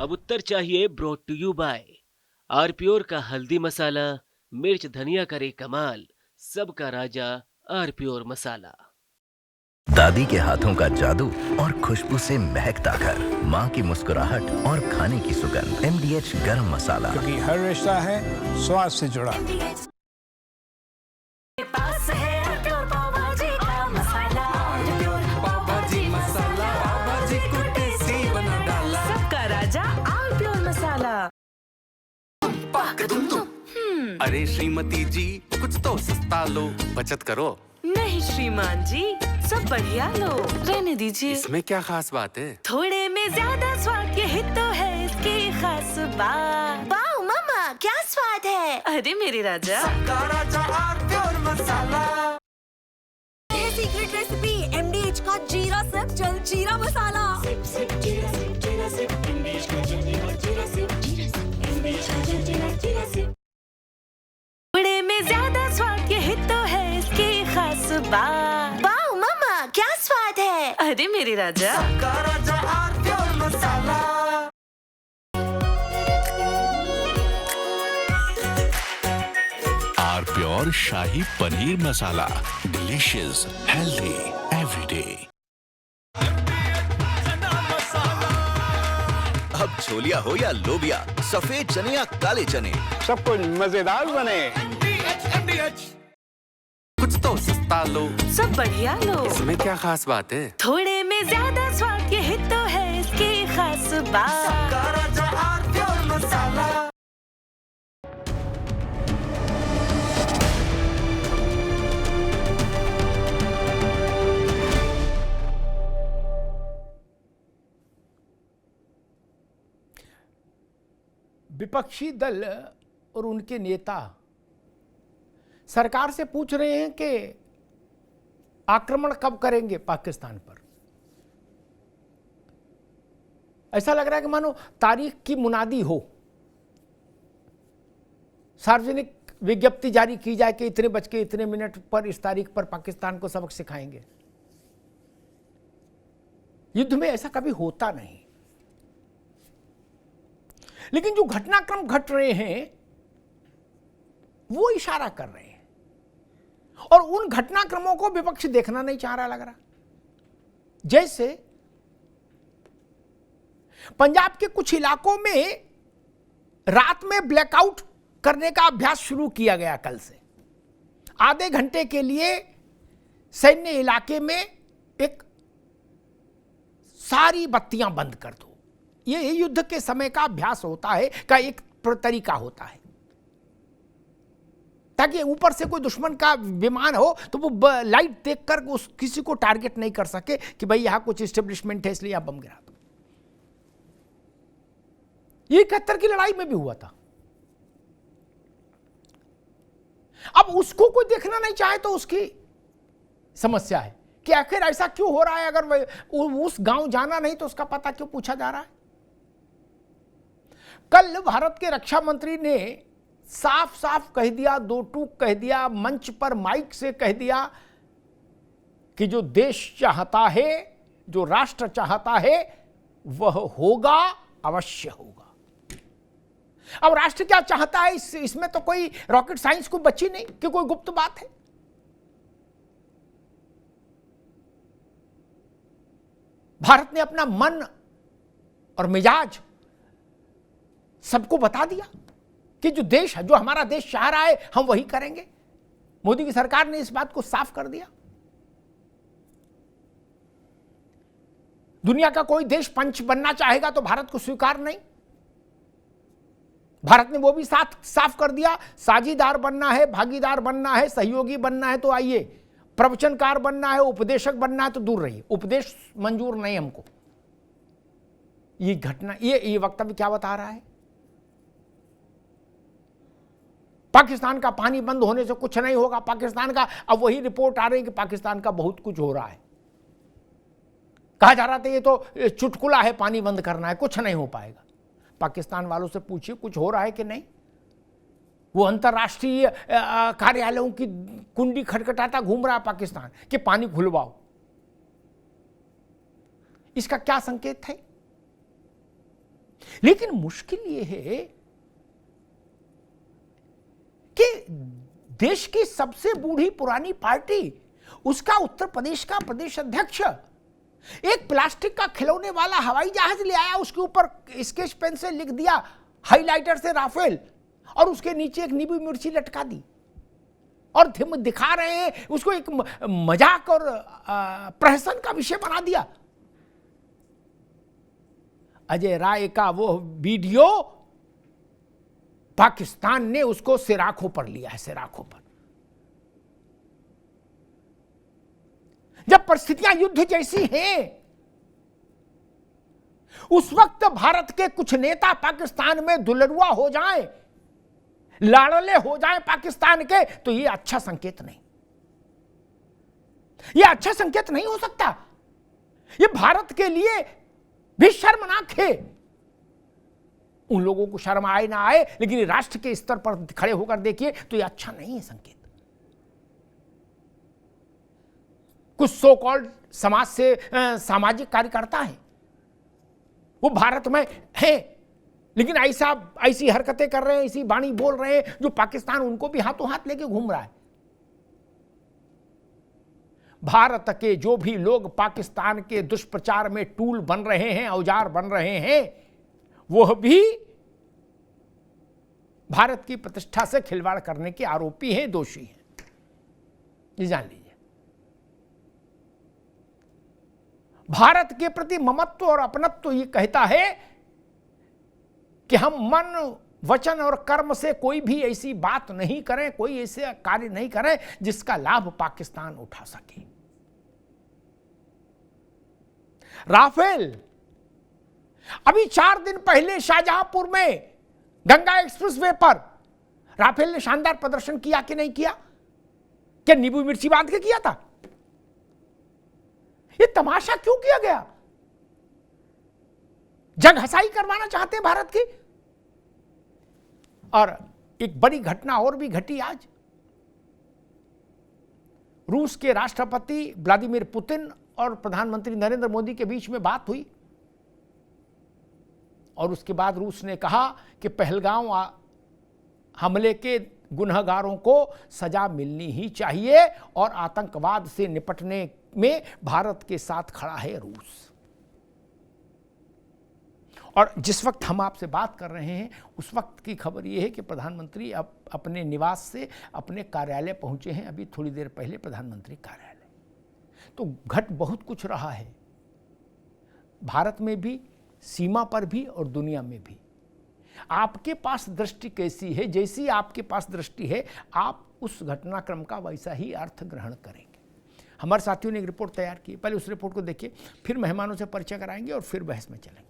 अब उत्तर चाहिए brought to you bye आरप्योर का हल्दी मसाला, मिर्च धनिया करे कमाल, सबका राजा आरप्योर मसाला। दादी के हाथों का जादू और खुशबू से महकता घर, माँ की मुस्कुराहट और खाने की सुगंध। MDH गरम मसाला, क्योंकि हर रिश्ता है स्वाद से जुड़ा। पास है आरप्योर पाव भाजी का मसाला, आरप्योर पाव भाजी मसाला, पाव भाजी को टेस्टी बना डाला, सबका राजा आरप्योर मसाला। अरे श्रीमती जी, कुछ तो सस्ता लो, बचत करो। नहीं श्रीमान जी, सब बढ़िया लो, रहने दीजिए। इसमें क्या खास बात है? थोड़े में ज्यादा स्वाद, यही तो है इसकी खास बात। वाओ मम्मा, क्या स्वाद है। अरे मेरे राजा, सबका राजा आरप्योर मसाला। ये सीक्रेट रेसिपी MDH का जीरा सिप जल जीरा मसाला। सिप सिप जीरा सिप जीरा सिप MDH का जल और जीरा सिप MDH का जल जीरा सिप। थोड़े में ज्यादा स्वाद, यही तो है इसकी खास बात। वाओ मम्मा, क्या स्वाद है। अरे मेरे राजा, सबका राजा आरप्योर मसाला। आरप्योर शाही paneer masala, delicious, healthy everyday. अब छोलिया हो या लोबिया, सफेद चने या काले चने, सब कुछ मजेदार बने। कुछ तो सस्ता लो, सब बढ़िया लो, इसमें क्या खास बात है? थोड़े में ज्यादा स्वाद, यही तो है इसकी खास बात। सबका राजा आरप्योर मसाला। विपक्षी दल और उनके नेता सरकार से पूछ रहे हैं कि आक्रमण कब करेंगे पाकिस्तान पर। ऐसा लग रहा है कि मानो तारीख की मुनादी हो, सार्वजनिक विज्ञप्ति जारी की जाए कि इतने बज के इतने मिनट पर इस तारीख पर पाकिस्तान को सबक सिखाएंगे। युद्ध में ऐसा कभी होता नहीं, लेकिन जो घटनाक्रम घट रहे हैं वो इशारा कर रहे हैं, और उन घटनाक्रमों को विपक्ष देखना नहीं चाह रहा लग रहा। जैसे पंजाब के कुछ इलाकों में रात में ब्लैकआउट करने का अभ्यास शुरू किया गया कल से। आधे घंटे के लिए सैन्य इलाके में एक सारी बत्तियां बंद कर दो। ये युद्ध के समय का अभ्यास होता है, का एक तरीका होता है, ताकि ऊपर से कोई दुश्मन का विमान हो तो वो लाइट देखकर उस किसी को टारगेट नहीं कर सके कि भाई यहां कुछ एस्टेब्लिशमेंट है इसलिए आप बम गिरा दो। ये 71 की लड़ाई में भी हुआ था। अब उसको कोई देखना नहीं चाहे तो उसकी समस्या है कि आखिर ऐसा क्यों हो रहा है। अगर उस गांव जाना नहीं तो उसका पता क्यों पूछा जा रहा है। कल भारत के रक्षा मंत्री ने साफ साफ कह दिया, दो टूक कह दिया, मंच पर माइक से कह दिया कि जो देश चाहता है, जो राष्ट्र चाहता है, वह होगा, अवश्य होगा। अब राष्ट्र क्या चाहता है इसमें तो कोई रॉकेट साइंस को बची नहीं कि कोई गुप्त बात है। भारत ने अपना मन और मिजाज सबको बता दिया कि जो देश है, जो हमारा देश चाह रहा है, हम वही करेंगे। मोदी की सरकार ने इस बात को साफ कर दिया। दुनिया का कोई देश पंच बनना चाहेगा तो भारत को स्वीकार नहीं। भारत ने वो भी साफ कर दिया, साझीदार बनना है, भागीदार बनना है, सहयोगी बनना है तो आइए, प्रवचनकार बनना है, उपदेशक बनना है तो दूर रहिए, उपदेश मंजूर नहीं हमको। ये घटना, ये वक्तव्य क्या बता रहा है? पाकिस्तान का पानी बंद होने से कुछ नहीं होगा। पाकिस्तान का अब वही रिपोर्ट आ रही है कि पाकिस्तान का बहुत कुछ हो रहा है। कहा जा रहा था ये तो चुटकुला है, पानी बंद करना है, कुछ नहीं हो पाएगा। पाकिस्तान वालों से पूछिए कुछ हो रहा है कि नहीं। वो अंतर्राष्ट्रीय कार्यालयों की कुंडी खटखटाता घूम रहा है पाकिस्तान कि पानी खुलवाओ। इसका क्या संकेत है? लेकिन मुश्किल ये है कि देश की सबसे बूढ़ी पुरानी पार्टी, उसका उत्तर प्रदेश का प्रदेश अध्यक्ष एक प्लास्टिक का खिलौने वाला हवाई जहाज ले आया, उसके ऊपर स्केच पेन से लिख दिया हाइलाइटर से राफेल, और उसके नीचे एक नींबू मिर्ची लटका दी और दिखा रहे हैं उसको, एक मजाक और प्रहसन का विषय बना दिया। अजय राय का वो वीडियो पाकिस्तान ने उसको सिराखों पर लिया है, सिराखों पर। जब परिस्थितियां युद्ध जैसी हैं, उस वक्त भारत के कुछ नेता पाकिस्तान में दुलरुआ हो जाएं, लाड़ले हो जाएं पाकिस्तान के, तो यह अच्छा संकेत नहीं, यह अच्छा संकेत नहीं हो सकता। यह भारत के लिए भी शर्मनाक है। उन लोगों को शर्म आए ना आए, लेकिन राष्ट्र के स्तर पर खड़े होकर देखिए तो यह अच्छा नहीं है संकेत। कुछ सो कॉल्ड समाज से सामाजिक कार्यकर्ता हैं, वो भारत में हैं, लेकिन ऐसी हरकतें कर रहे हैं, ऐसी वाणी बोल रहे हैं जो पाकिस्तान उनको भी हाथों हाथ लेके घूम रहा है। भारत के जो भी लोग पाकिस्तान के दुष्प्रचार में टूल बन रहे हैं, औजार बन रहे हैं, वह भी भारत की प्रतिष्ठा से खिलवाड़ करने के आरोपी हैं, दोषी हैं। ये जान लीजिए। भारत के प्रति ममत्व और अपनत्व ये कहता है कि हम मन, वचन और कर्म से कोई भी ऐसी बात नहीं करें, कोई ऐसे कार्य नहीं करें जिसका लाभ पाकिस्तान उठा सके। राफेल, अभी 4 दिन पहले शाहजहांपुर में गंगा एक्सप्रेसवे पर राफेल ने शानदार प्रदर्शन किया कि नहीं किया? क्या नींबू मिर्ची बांध के किया था? ये तमाशा क्यों किया गया? जंग हसाई करवाना चाहते हैं भारत की। और एक बड़ी घटना और भी घटी आज। रूस के राष्ट्रपति व्लादिमीर पुतिन और प्रधानमंत्री नरेंद्र मोदी के बीच में बात हुई, और उसके बाद रूस ने कहा कि पहलगाम हमले के गुनहगारों को सजा मिलनी ही चाहिए, और आतंकवाद से निपटने में भारत के साथ खड़ा है रूस। और जिस वक्त हम आपसे बात कर रहे हैं, उस वक्त की खबर यह है कि प्रधानमंत्री अब अपने निवास से अपने कार्यालय पहुंचे हैं, अभी थोड़ी देर पहले प्रधानमंत्री कार्यालय। तो घट बहुत कुछ रहा है, भारत में भी, सीमा पर भी और दुनिया में भी। आपके पास दृष्टि कैसी है, जैसी आपके पास दृष्टि है, आप उस घटनाक्रम का वैसा ही अर्थ ग्रहण करेंगे। हमारे साथियों ने एक रिपोर्ट तैयार की, पहले उस रिपोर्ट को देखिए, फिर मेहमानों से परिचय कराएंगे और फिर बहस में चलेंगे।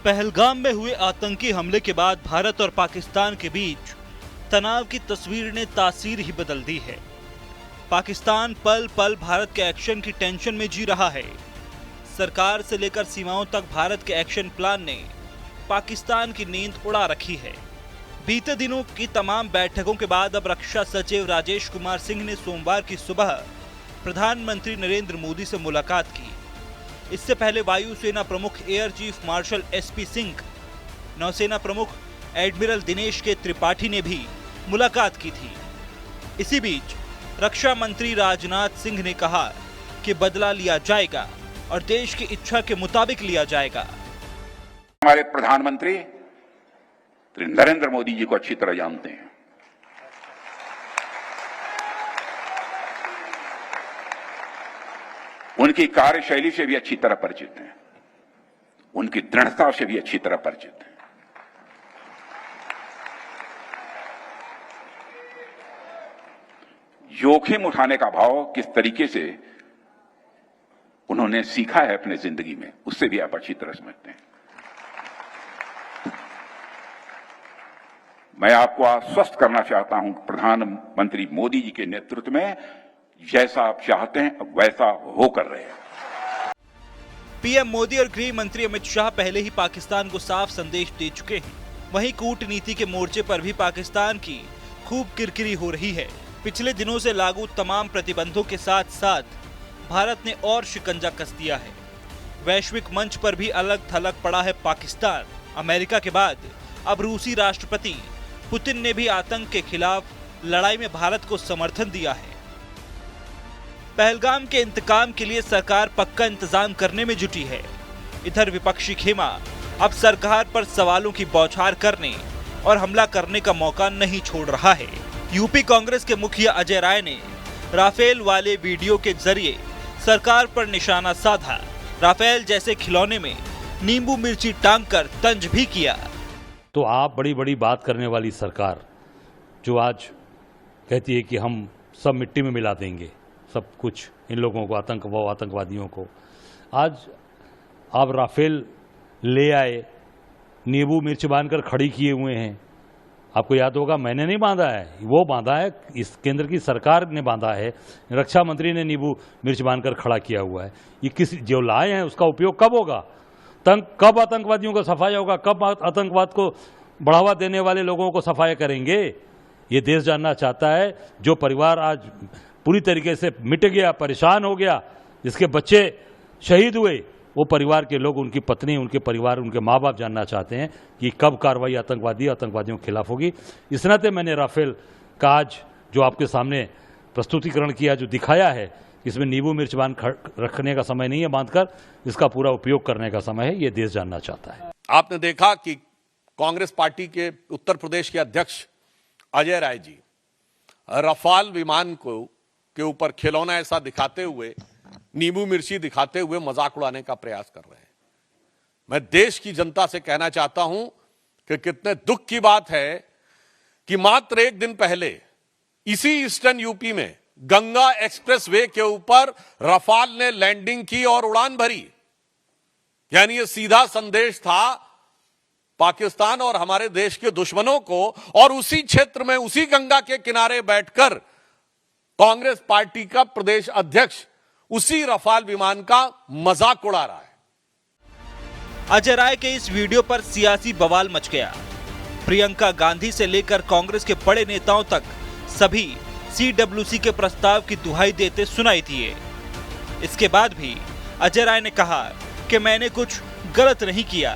पहलगाम में हुए आतंकी हमले के बाद भारत और पाकिस्तान के बीच तनाव की तस्वीर ने तासीर ही बदल दी है। पाकिस्तान पल पल भारत के एक्शन की टेंशन में जी रहा है। सरकार से लेकर सीमाओं तक भारत के एक्शन प्लान ने पाकिस्तान की नींद उड़ा रखी है। बीते दिनों की तमाम बैठकों के बाद अब रक्षा सचिव राजेश कुमार सिंह ने सोमवार की सुबह प्रधानमंत्री नरेंद्र मोदी से मुलाकात की। इससे पहले वायुसेना प्रमुख air chief marshal SP Singh, नौसेना प्रमुख एडमिरल दिनेश के त्रिपाठी ने भी मुलाकात की थी। इसी बीच रक्षा मंत्री राजनाथ सिंह ने कहा कि बदला लिया जाएगा और देश की इच्छा के मुताबिक लिया जाएगा। हमारे प्रधानमंत्री श्री नरेंद्र मोदी जी को अच्छी तरह जानते हैं। उनकी कार्यशैली से भी अच्छी तरह परिचित हैं, उनकी दृढ़ता से भी अच्छी तरह परिचित हैं। जोखिम उठाने का भाव किस तरीके से उन्होंने सीखा है अपने जिंदगी में, उससे भी आप अच्छी तरह समझते हैं। मैं आपको आश्वस्त करना चाहता हूं कि प्रधानमंत्री मोदी जी के नेतृत्व में जैसा आप चाहते हैं वैसा होकर रहे। पीएम मोदी और गृह मंत्री अमित शाह पहले ही पाकिस्तान को साफ संदेश दे चुके हैं। वहीं कूटनीति के मोर्चे पर भी पाकिस्तान की खूब किरकिरी हो रही है। पिछले दिनों से लागू तमाम प्रतिबंधों के साथ साथ भारत ने और शिकंजा कस दिया है। वैश्विक मंच पर भी अलग थलग पड़ा है पाकिस्तान। अमेरिका के बाद अब रूसी राष्ट्रपति पुतिन ने भी आतंक के खिलाफ लड़ाई में भारत को समर्थन दिया है। पहलगाम के इंतकाम के लिए सरकार पक्का इंतजाम करने में जुटी है। इधर विपक्षी खेमा अब सरकार पर सवालों की बौछार करने और हमला करने का मौका नहीं छोड़ रहा है। यूपी कांग्रेस के मुखिया अजय राय ने राफेल वाले वीडियो के जरिए सरकार पर निशाना साधा। राफेल जैसे खिलौने में नींबू मिर्ची टांग कर तंज भी किया। तो आप बड़ी बड़ी बात करने वाली सरकार जो आज कहती है कि हम सब मिट्टी में मिला देंगे सब कुछ इन लोगों को, आतंकवादियों को, आज आप राफेल ले आए, नींबू मिर्च बांधकर खड़ी किए हुए हैं। आपको याद होगा मैंने नहीं बांधा है, वो बांधा है, इस केंद्र की सरकार ने बांधा है। रक्षा मंत्री ने नींबू मिर्च बांधकर खड़ा किया हुआ है। ये किस जो लाए हैं उसका उपयोग कब होगा? कब आतंकवादियों को सफाया होगा? कब आतंकवाद को बढ़ावा देने वाले लोगों को सफाया करेंगे? ये देश जानना चाहता है। जो परिवार आज पूरी तरीके से मिट गया, परेशान हो गया, जिसके बच्चे शहीद हुए, वो परिवार के लोग, उनकी पत्नी, उनके परिवार, उनके माँ बाप जानना चाहते हैं कि कब कार्रवाई आतंकवादियों के खिलाफ होगी। इस नाते मैंने राफेल का आज जो आपके सामने प्रस्तुतिकरण किया, जो दिखाया है, इसमें नींबू मिर्च बांध रखने का समय नहीं है, बांधकर इसका पूरा उपयोग करने का समय है। ये देश जानना चाहता है। आपने देखा कि कांग्रेस पार्टी के उत्तर प्रदेश के अध्यक्ष अजय राय जी रफाल विमान के ऊपर खिलौना ऐसा दिखाते हुए, नींबू मिर्ची दिखाते हुए मजाक उड़ाने का प्रयास कर रहे हैं। मैं देश की जनता से कहना चाहता हूं कि कितने दुख की बात है कि मात्र एक दिन पहले इसी ईस्टर्न यूपी में गंगा एक्सप्रेस वे के ऊपर रफाल ने लैंडिंग की और उड़ान भरी। यानी यह सीधा संदेश था पाकिस्तान और हमारे देश के दुश्मनों को, और उसी क्षेत्र में, उसी गंगा के किनारे बैठकर कांग्रेस पार्टी का प्रदेश अध्यक्ष उसी रफाल विमान का मजाक उड़ा रहा है। अजय राय के इस वीडियो पर सियासी बवाल मच गया। प्रियंका गांधी से लेकर कांग्रेस के बड़े नेताओं तक सभी CWC के प्रस्ताव की दुहाई देते सुनाई दिए। इसके बाद भी अजय राय ने कहा कि मैंने कुछ गलत नहीं किया।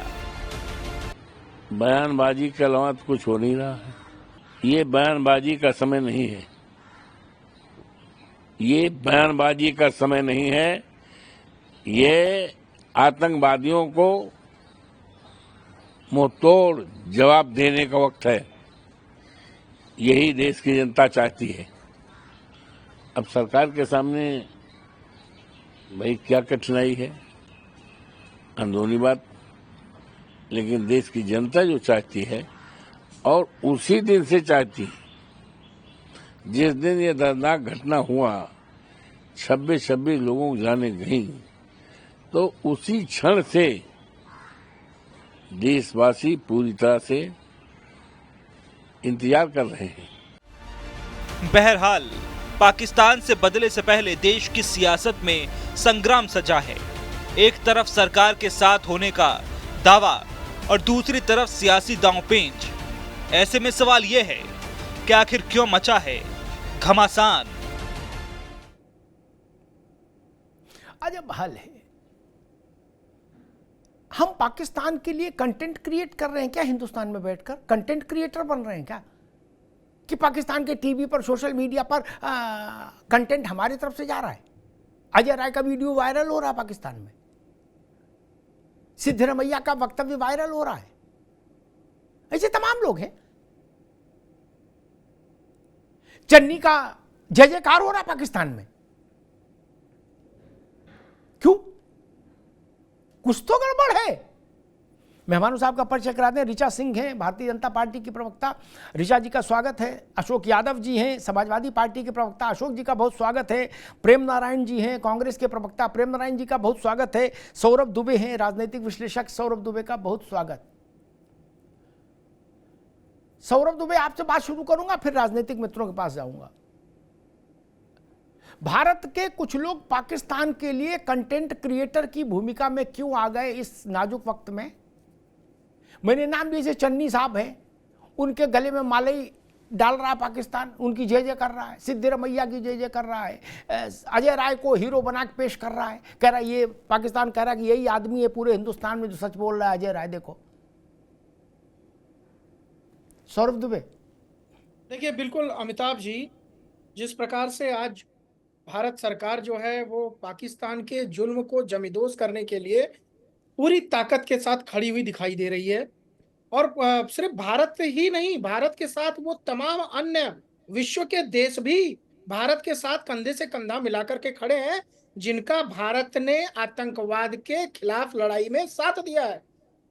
बयानबाजी के अलावा कुछ हो नहीं रहा है। ये बयानबाजी का समय नहीं है। ये बयानबाजी का समय नहीं है। ये आतंकवादियों को मुंहतोड़ जवाब देने का वक्त है। यही देश की जनता चाहती है। अब सरकार के सामने भाई क्या कठिनाई है, अंदरूनी बात, लेकिन देश की जनता जो चाहती है, और उसी दिन से चाहती है जिस दिन ये दर्दनाक घटना हुआ, 26 लोगों की जानें गई, तो उसी क्षण से देशवासी पूरी तरह से इंतजार कर रहे हैं। बहरहाल पाकिस्तान से बदले से पहले देश की सियासत में संग्राम सजा है। एक तरफ सरकार के साथ होने का दावा और दूसरी तरफ सियासी दांवपेंच। ऐसे में सवाल यह है कि आखिर क्यों मचा है घमासान। अजब हाल है। हम पाकिस्तान के लिए कंटेंट क्रिएट कर रहे हैं क्या? हिंदुस्तान में बैठकर कंटेंट क्रिएटर बन रहे हैं क्या? कि पाकिस्तान के टीवी पर, सोशल मीडिया पर कंटेंट हमारी तरफ से जा रहा है। अजय राय का वीडियो वायरल हो रहा है पाकिस्तान में, सिद्धरमैया का वक्तव्य वायरल हो रहा है। ऐसे तमाम लोग हैं। चन्नी का जय जयकार हो रहा है पाकिस्तान में। क्यों? कुछ तो गड़बड़ है। मेहमानों साहब का परिचय करा दें। ऋचा सिंह हैं, भारतीय जनता पार्टी की प्रवक्ता। ऋचा जी का स्वागत है। अशोक यादव जी हैं, समाजवादी पार्टी के प्रवक्ता। अशोक जी का बहुत स्वागत है। प्रेम नारायण जी हैं, कांग्रेस के प्रवक्ता। प्रेम नारायण जी का बहुत स्वागत है। सौरभ दुबे हैं, राजनीतिक विश्लेषक। सौरभ दुबे का बहुत स्वागत। सौरभ दुबे, आपसे बात शुरू करूंगा, फिर राजनीतिक मित्रों के पास जाऊंगा। भारत के कुछ लोग पाकिस्तान के लिए कंटेंट क्रिएटर की भूमिका में क्यों आ गए इस नाजुक वक्त में? मैंने नाम लिए, चन्नी साहब हैं, उनके गले में माले डाल रहा है पाकिस्तान, उनकी जय जय कर रहा है, सिद्धिरमैया की जय जय कर रहा है, अजय राय को हीरो बना के पेश कर रहा है, कह रहा है ये पाकिस्तान कह रहा है कि यही आदमी है पूरे हिंदुस्तान में जो सच बोल रहा है, अजय राय। देखो सौरभ दुबे। देखिए बिल्कुल अमिताभ जी, जिस प्रकार से आज भारत सरकार जो है वो पाकिस्तान के जुल्म को जमींदोज करने के लिए पूरी ताकत के साथ खड़ी हुई दिखाई दे रही है, और सिर्फ भारत ही नहीं, भारत के साथ वो तमाम अन्य विश्व के देश भी भारत के साथ कंधे से कंधा मिलाकर के खड़े हैं, जिनका भारत ने आतंकवाद के खिलाफ लड़ाई में साथ दिया है।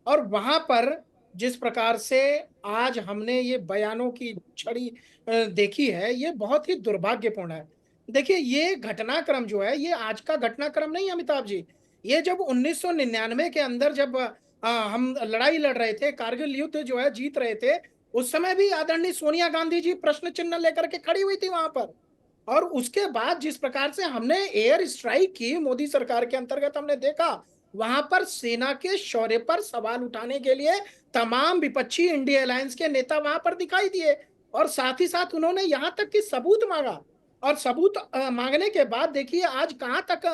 और वहां पर जिस प्रकार से आज हमने ये बयानों की छड़ी देखी है, ये बहुत ही दुर्भाग्यपूर्ण है। देखिए ये घटनाक्रम जो है, ये आज का घटनाक्रम नहीं अमिताभ जी, ये जब 1999 के अंदर जब हम लड़ाई लड़ रहे थे, कारगिल युद्ध जो है जीत रहे थे, उस समय भी आदरणीय सोनिया गांधी जी प्रश्न चिन्ह लेकर के खड़ी हुई थी वहां पर। और उसके बाद जिस प्रकार से हमने एयर स्ट्राइक की मोदी सरकार के अंतर्गत, हमने देखा वहां पर सेना के शौर्य पर सवाल उठाने के लिए तमाम विपक्षी इंडिया अलायंस के नेता वहां पर दिखाई दिए, और साथ ही साथ उन्होंने यहां तक कि सबूत मांगा, और सबूत मांगने के बाद देखिए आज कहां तक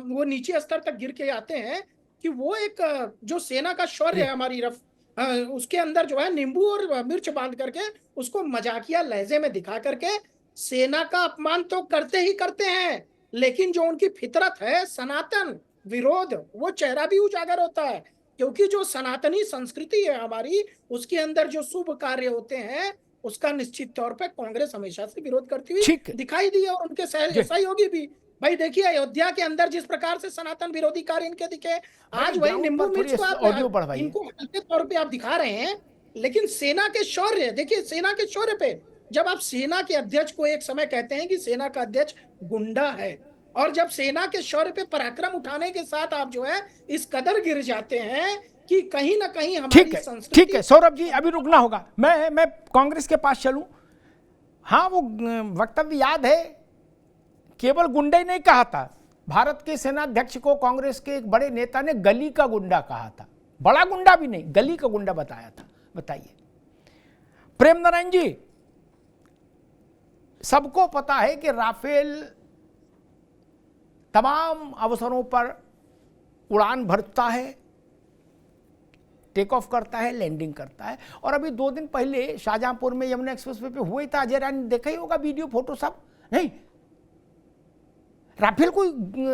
वो नीचे स्तर तक गिर के आते हैं कि वो एक जो सेना का शौर्य है हमारी उसके अंदर जो है नींबू और मिर्च बांध करके उसको मजाकिया लहजे में दिखा करके सेना का अपमान तो करते ही करते हैं, लेकिन जो उनकी फितरत है सनातन विरोध, वो चेहरा भी उजागर होता है, क्योंकि जो सनातनी संस्कृति है हमारी, उसके अंदर जो शुभ कार्य होते हैं उसका निश्चित तौर पे कांग्रेस हमेशा से विरोध करती हुई दिखाई दी है, और उनके सहयोगी भी। भाई देखिए अयोध्या के अंदर जिस प्रकार से सनातन विरोधी कार्य इनके दिखे, आज वही नींबू मिर्च को आप इनको हल्के तौर पे आप दिखा रहे हैं, लेकिन सेना के शौर्य, देखिए सेना के शौर्य पे, जब आप सेना के अध्यक्ष को एक समय कहते हैं कि सेना का अध्यक्ष गुंडा है, और जब सेना के शौर्य पे पराक्रम उठाने के साथ आप जो है इस कदर गिर जाते हैं कि कहीं ना कहीं हमारी संस्कृति। ठीक है सौरभ जी, अभी रुकना होगा, मैं कांग्रेस के पास चलूं। हाँ, वो वक्तव्य याद है, केवल गुंडा ही नहीं कहा था, भारत के सेनाध्यक्ष को कांग्रेस के एक बड़े नेता ने गली का गुंडा कहा था, बड़ा गुंडा भी नहीं, गली का गुंडा बताया था। बताइए प्रेम नारायण जी, सबको पता है कि राफेल तमाम अवसरों पर उड़ान भरता है, टेक ऑफ करता है, लैंडिंग करता है, और अभी 2 दिन पहले शाहजहांपुर में यमुना एक्सप्रेसवे पे हुआ ही था, अजय राय ने देखा ही होगा वीडियो फोटो सब। नहीं, राफेल कोई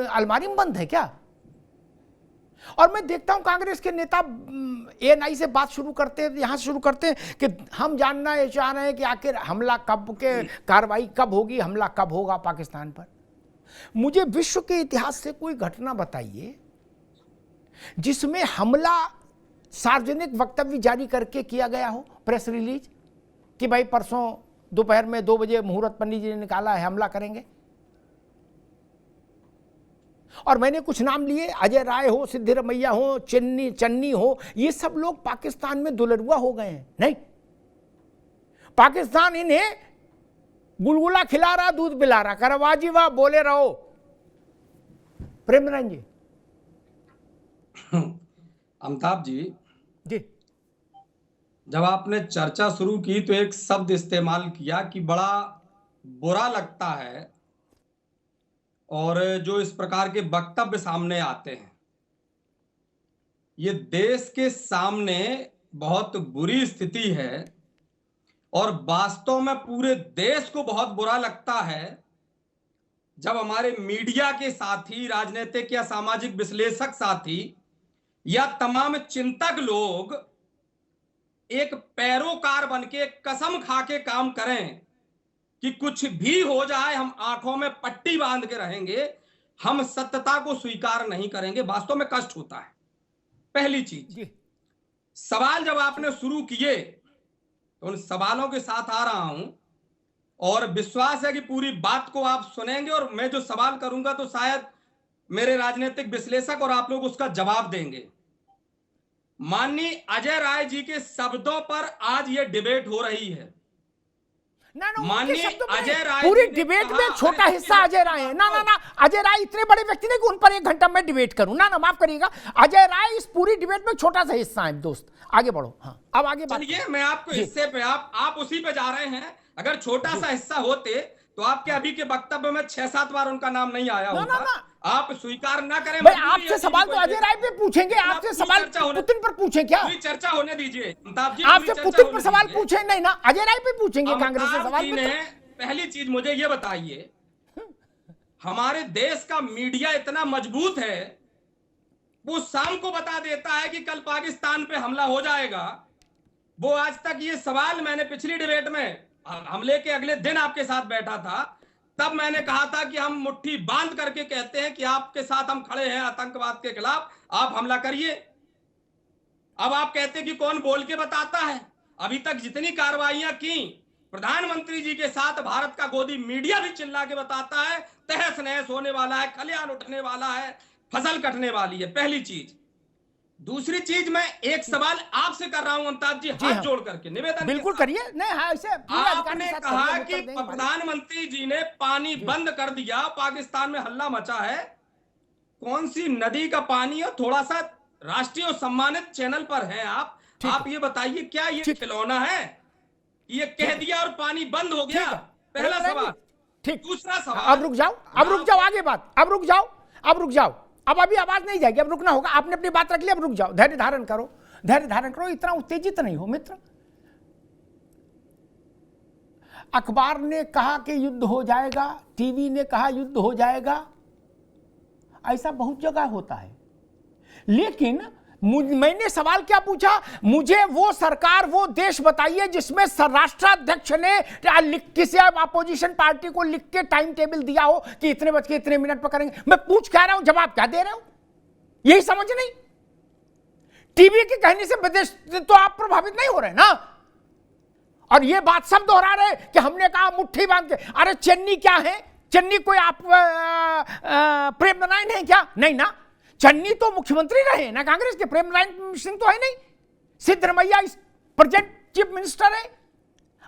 अलमारी में बंद है क्या? और मैं देखता हूं कांग्रेस के नेता एएनआई से बात शुरू करते हैं, यहां से शुरू करते हैं कि हम जानना ये चाह रहे हैं कि आखिर हमला कब के, कार्रवाई कब होगी, हमला कब होगा पाकिस्तान पर। मुझे विश्व के इतिहास से कोई घटना बताइए जिसमें हमला सार्वजनिक वक्तव्य जारी करके किया गया हो, प्रेस रिलीज कि भाई परसों दोपहर में 2 बजे मुहूर्त पंडित जी ने निकाला है, हमला करेंगे। और मैंने कुछ नाम लिए, अजय राय हो, सिद्धिरमैया हो, चन्नी हो, ये सब लोग पाकिस्तान में दुलरुआ हो गए हैं। नहीं, पाकिस्तान इन्हें गुलगुला खिला रहा, दूध पिला रहा, कर वाह जी वाह बोले रहो। प्रेम नारायण जी। अमिताभ जी, जब आपने चर्चा शुरू की तो एक शब्द इस्तेमाल किया कि बड़ा बुरा लगता है, और जो इस प्रकार के वक्तव्य सामने आते हैं, ये देश के सामने बहुत बुरी स्थिति है, और वास्तव में पूरे देश को बहुत बुरा लगता है जब हमारे मीडिया के साथी, राजनीतिक या सामाजिक विश्लेषक साथी या तमाम चिंतक लोग एक पैरोकार बनके कसम खा के काम करें कि कुछ भी हो जाए हम आंखों में पट्टी बांध के रहेंगे, हम सत्यता को स्वीकार नहीं करेंगे। वास्तव में कष्ट होता है। पहली चीज, सवाल जब आपने शुरू किए तो उन सवालों के साथ आ रहा हूं, और विश्वास है कि पूरी बात को आप सुनेंगे, और मैं जो सवाल करूंगा तो शायद मेरे राजनीतिक विश्लेषक और आप लोग उसका जवाब देंगे। माननीय अजय राय जी के शब्दों पर आज ये डिबेट हो रही है। माननीय अजय राय पूरी डिबेट में छोटा हिस्सा अजय राय है। ना ना ना, अजय राय इतने बड़े व्यक्ति नहीं कि उन पर 1 घंटा में डिबेट करूं। ना ना, माफ करिएगा, अजय राय इस पूरी डिबेट में छोटा सा हिस्सा है। दोस्त आगे बढ़ो। हाँ, अब आगे बात। चलिए, मैं आपको हिस्से पे आप उसी पे जा रहे हैं। अगर छोटा सा हिस्सा होते तो आपके अभी के वक्तव्य में 6-7 बार उनका नाम नहीं आया होता। आप स्वीकार ना करें। भाई, आपसे सवाल तो अजय राय पे पूछेंगे, आपसे सवाल पुतिन पर पूछें क्या? पूरी चर्चा होने दीजिए। आपसे पुतिन पर सवाल पूछे नहीं ना, अजय राय पे पूछेंगे कांग्रेस से सवाल। पहली चीज मुझे ये बताइए, हमारे देश का मीडिया इतना मजबूत है, वो शाम को बता देता है कि कल पाकिस्तान पे हमला हो जाएगा। वो आज तक ये सवाल, मैंने पिछली डिबेट में हमले के अगले दिन आपके साथ बैठा था, तब मैंने कहा था कि हम मुट्ठी बांध करके कहते हैं कि आपके साथ हम खड़े हैं आतंकवाद के खिलाफ, आप हमला करिए। अब आप कहते हैं कि कौन बोल के बताता है। अभी तक जितनी कार्रवाइयां की, प्रधानमंत्री जी के साथ भारत का गोदी मीडिया भी चिल्ला के बताता है तहस नहस होने वाला है, खलियान उठने वाला है, फसल कटने वाली है। पहली चीज। दूसरी चीज, मैं एक सवाल आपसे कर रहा हूं अमिताभ जी, हाथ जोड़ करके निवेदन बिल्कुल करिए। नहीं, हाँ, ऐसे आपने कहा कि प्रधानमंत्री जी ने पानी बंद कर दिया, पाकिस्तान में हल्ला मचा है। कौन सी नदी का पानी है? थोड़ा सा राष्ट्रीय और सम्मानित चैनल पर हैं आप ये बताइए, क्या ये खिलौना है? ये कह दिया और पानी बंद हो गया। पहला सवाल। ठीक। दूसरा सवाल। अब रुक जाओ, आगे बात। अब रुक जाओ। अब अभी आवाज नहीं जाएगी, अब रुकना होगा। आपने अपनी बात रख ली, अब रुक जाओ। धैर्य धारण करो, इतना उत्तेजित नहीं हो मित्र। अखबार ने कहा कि युद्ध हो जाएगा, टीवी ने कहा युद्ध हो जाएगा, ऐसा बहुत जगह होता है। लेकिन मैंने सवाल क्या पूछा? मुझे वो सरकार, वो देश बताइए जिसमें राष्ट्राध्यक्ष ने किसी अपोजिशन पार्टी को लिख के टाइम टेबल दिया हो कि इतने बज के इतने मिनट पर करेंगे। मैं पूछ क्या रहा हूं, जवाब क्या दे रहे हो? यही समझ नहीं। टीवी के कहने से विदेश तो आप प्रभावित नहीं हो रहे ना। और ये बात सब दोहरा रहे कि हमने कहा मुट्ठी बांध के। अरे चन्नी क्या है? चन्नी कोई आप प्रेम नारायण है क्या? नहीं ना। चन्नी तो मुख्यमंत्री रहे ना कांग्रेस के, प्रेम नारायण सिंह तो है नहीं। सिद्धरमैया प्रेजेंट चीफ मिनिस्टर है।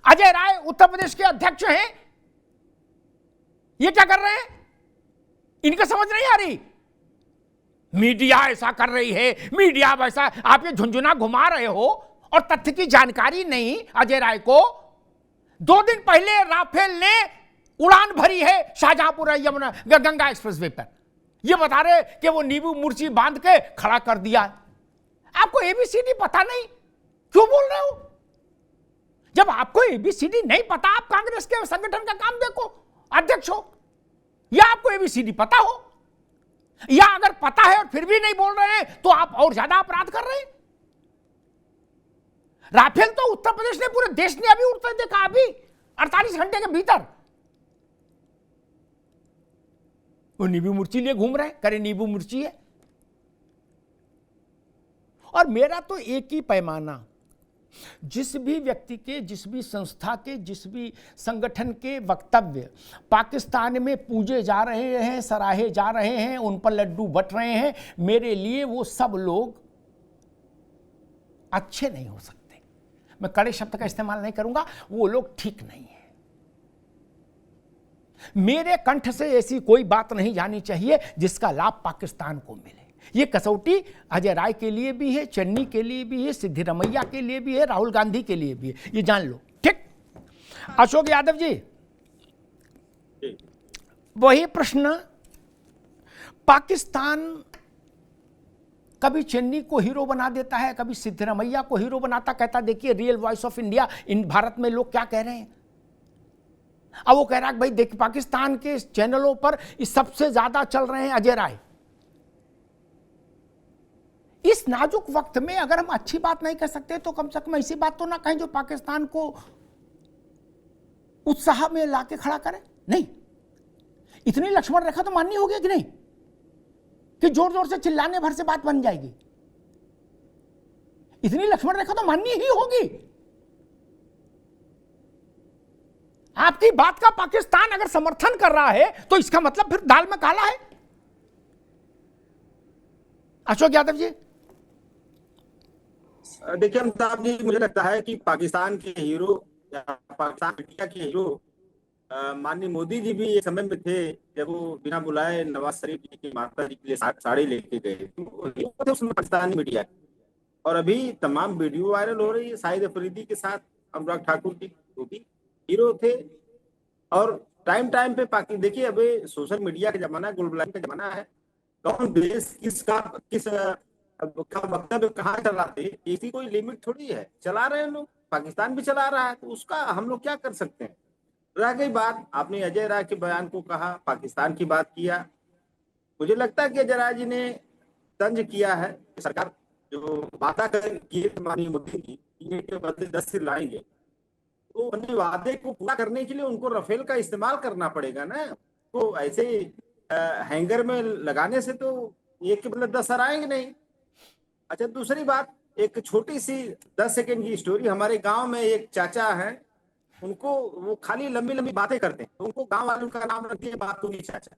अजय राय उत्तर प्रदेश के अध्यक्ष हैं। ये क्या कर रहे हैं? इनका समझ नहीं आ रही। मीडिया ऐसा कर रही है, मीडिया वैसा। आप ये झुंझुना घुमा रहे हो और तथ्य की जानकारी नहीं अजय राय को। 2 दिन पहले राफेल ने उड़ान भरी है शाहजहांपुर यमुना गंगा एक्सप्रेसवे पर। ये बता रहे कि वो नींबू मिर्ची बांध के खड़ा कर दिया। आपको एबीसीडी पता नहीं, क्यों बोल रहे हो? जब आपको एबीसीडी नहीं पता, आप कांग्रेस के संगठन का काम देखो, अध्यक्ष हो, या आपको एबीसीडी पता हो, या अगर पता है और फिर भी नहीं बोल रहे हैं तो आप और ज्यादा अपराध कर रहे हैं। राफेल तो उत्तर प्रदेश ने, पूरे देश ने अभी उड़ते देखा, अभी 48 घंटे के भीतर। वो नींबू मिर्ची लिए घूम रहे हैं, करे नींबू मिर्ची है। और मेरा तो एक ही पैमाना, जिस भी व्यक्ति के, जिस भी संस्था के, जिस भी संगठन के वक्तव्य पाकिस्तान में पूजे जा रहे हैं, सराहे जा रहे हैं, उन पर लड्डू बट रहे हैं, मेरे लिए वो सब लोग अच्छे नहीं हो सकते। मैं कड़े शब्द का इस्तेमाल नहीं करूंगा, वो लोग ठीक नहीं है। मेरे कंठ से ऐसी कोई बात नहीं जानी चाहिए जिसका लाभ पाकिस्तान को मिले। ये कसौटी अजय राय के लिए भी है, चन्नी के लिए भी है, सिद्धरमैया के लिए भी है, राहुल गांधी के लिए भी है, ये जान लो। ठीक। अशोक यादव जी, वही प्रश्न, पाकिस्तान कभी चन्नी को हीरो बना देता है, कभी सिद्धरमैया को हीरो बनाता, कहता देखिए रियल वॉइस ऑफ इंडिया, इन भारत में लोग क्या कह रहे हैं। अब वो कह रहा है भाई देखिए पाकिस्तान के चैनलों पर इस सबसे ज्यादा चल रहे हैं अजय राय। इस नाजुक वक्त में अगर हम अच्छी बात नहीं कर सकते तो कम से कम ऐसी बात तो ना कहें जो पाकिस्तान को उत्साह में लाके खड़ा करे। नहीं, इतनी लक्ष्मण रेखा तो माननी होगी कि नहीं, कि जोर जोर से चिल्लाने भर से बात बन जाएगी। इतनी लक्ष्मण रेखा तो माननी ही होगी। आपकी बात का पाकिस्तान अगर समर्थन कर रहा है तो इसका मतलब फिर दाल में काला है। अशोक यादव जी, देखिए अमिताभ जी, मुझे लगता है कि पाकिस्तान के हीरो या पाकिस्तान मीडिया के हीरो माननीय मोदी जी भी एक समय में थे जब वो बिना बुलाए नवाज शरीफ जी की माता जी के लिए साड़ी लेके गए, तो वो हीरो थे उसमें पाकिस्तानी मीडिया। और अभी तमाम वीडियो वायरल हो रही है शाहिद अफरीदी के साथ अनुराग ठाकुर की, वो भी हीरो थे। और टाइम टाइम पे देखिए अभी सोशल मीडिया का जमाना है, ग्लोबलाइजेशन का जमाना है, कौन देश किस का वक्तव्य कहाँ चलाते, इसकी कोई लिमिट थोड़ी है, चला रहे हैं लोग, पाकिस्तान भी चला रहा है, तो उसका हम लोग क्या कर सकते हैं। रह गई बात, आपने अजय राय के बयान को कहा, पाकिस्तान की बात किया, मुझे लगता है कि अजय राय जी ने तंज किया है। सरकार जो वादा किए माननीय मोदी जी के बदले 10 सिर लाएंगे, तो अपने वादे को पूरा करने के लिए उनको राफेल का इस्तेमाल करना पड़ेगा ना। तो ऐसे हैंगर में लगाने से तो एक के बदले 10 सर आएंगे नहीं। अच्छा, दूसरी बात, एक छोटी सी 10 सेकंड की स्टोरी। हमारे गांव में एक चाचा हैं, उनको वो खाली लंबी लंबी बातें करते हैं, तो उनको गांव वालों का नाम रख दिया बातूनी चाचा।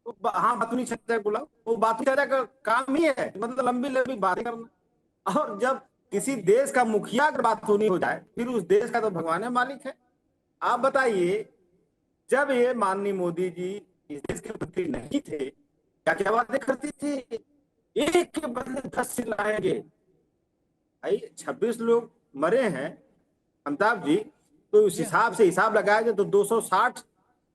तो हाँ, बातूनी चाचा बुलाओ, वो बातूनी चाचा का काम ही है मतलब लंबी लंबी बातें करना। और जब किसी देश का मुखिया अगर बातूनी हो जाए, फिर उस देश का तो भगवान है मालिक है। आप बताइए, जब ये माननीय मोदी जी इस देश के मंत्री नहीं थे, क्या क्या बातें करती थी, एक के बदले 10 सिर लाएंगे। भाई 26 लोग मरे हैं अमिताभ जी, तो उस हिसाब से हिसाब लगाया जाए तो 260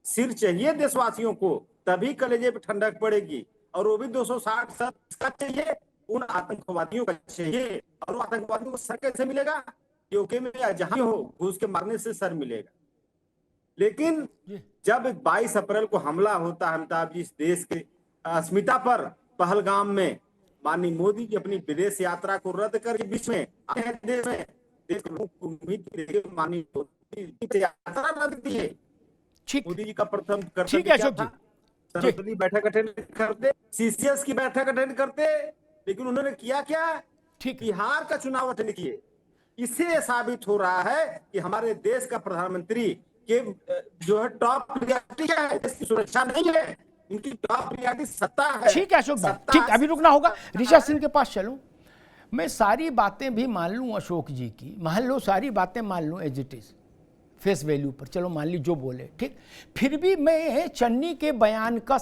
सिर चाहिए देशवासियों को, तभी कलेजे पे ठंडक पड़ेगी। और वो भी 260 सर इसका चाहिए, उन आतंकवादियों का चाहिए। और वो आतंकवादियों को सर कैसे मिलेगा, यूके में या जहां हो घुस के मारने से सर मिलेगा। लेकिन जब 22 अप्रैल को हमला होता है अमिताभ जी इस देश के अस्मिता पर, पहलगाम में, माननीय मोदी जी अपनी विदेश यात्रा को रद्द कर बीच में देश को उम्मीद माननीय मोदी जी यात्रा रद्द की है। मोदी जी का प्रथम कर्तव्य क्या था, सर्वदलीय बैठक अटेंड करते, सीसीएस की बैठक अटेंड करते, लेकिन उन्होंने किया क्या, बिहार का चुनाव अटेंड किए। इससे साबित हो रहा है कि हमारे देश का प्रधानमंत्री के जो है टॉप प्रायोरिटी है, इसकी सुरक्षा नहीं है, इनकी टॉप प्रायोरिटी सत्ता है। ठीक है अशोक भाई, ठीक, अभी रुकना होगा। ऋचा सिंह के पास चलूं, मैं सारी बातें भी मान लूं अशोक जी की, मान लो सारी बातें मान लूं as it is, face value पर, चलो मान ली जो बोले ठीक, फिर भी मैं चन्नी के बयान का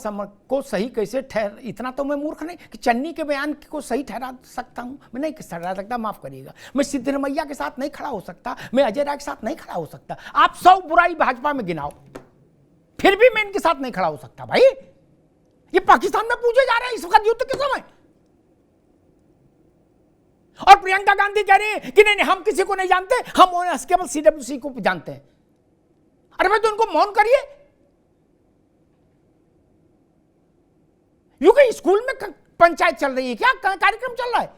को सही कैसे इतना तो मैं मूर्ख नहीं कि चन्नी के बयान को सही ठहरा सकता हूं, मैं नहीं ठहरा सकता, माफ करिएगा। मैं सिद्धरमैया के साथ नहीं खड़ा हो सकता, मैं अजय राय के साथ नहीं खड़ा हो सकता। आप 100 बुराई भाजपा में गिनाओ, फिर भी मैं इनके साथ नहीं खड़ा हो सकता। भाई ये पाकिस्तान में पूछे जा रहे हैं इस वक्त युद्ध के समय, और प्रियंका गांधी कह रही है कि नहीं हम किसी को नहीं जानते, हम केवल सीडब्ल्यूसी को जानते हैं। अरे भाई तो उनको मौन करिए। यूं स्कूल में पंचायत चल रही है क्या, कार्यक्रम चल रहा है?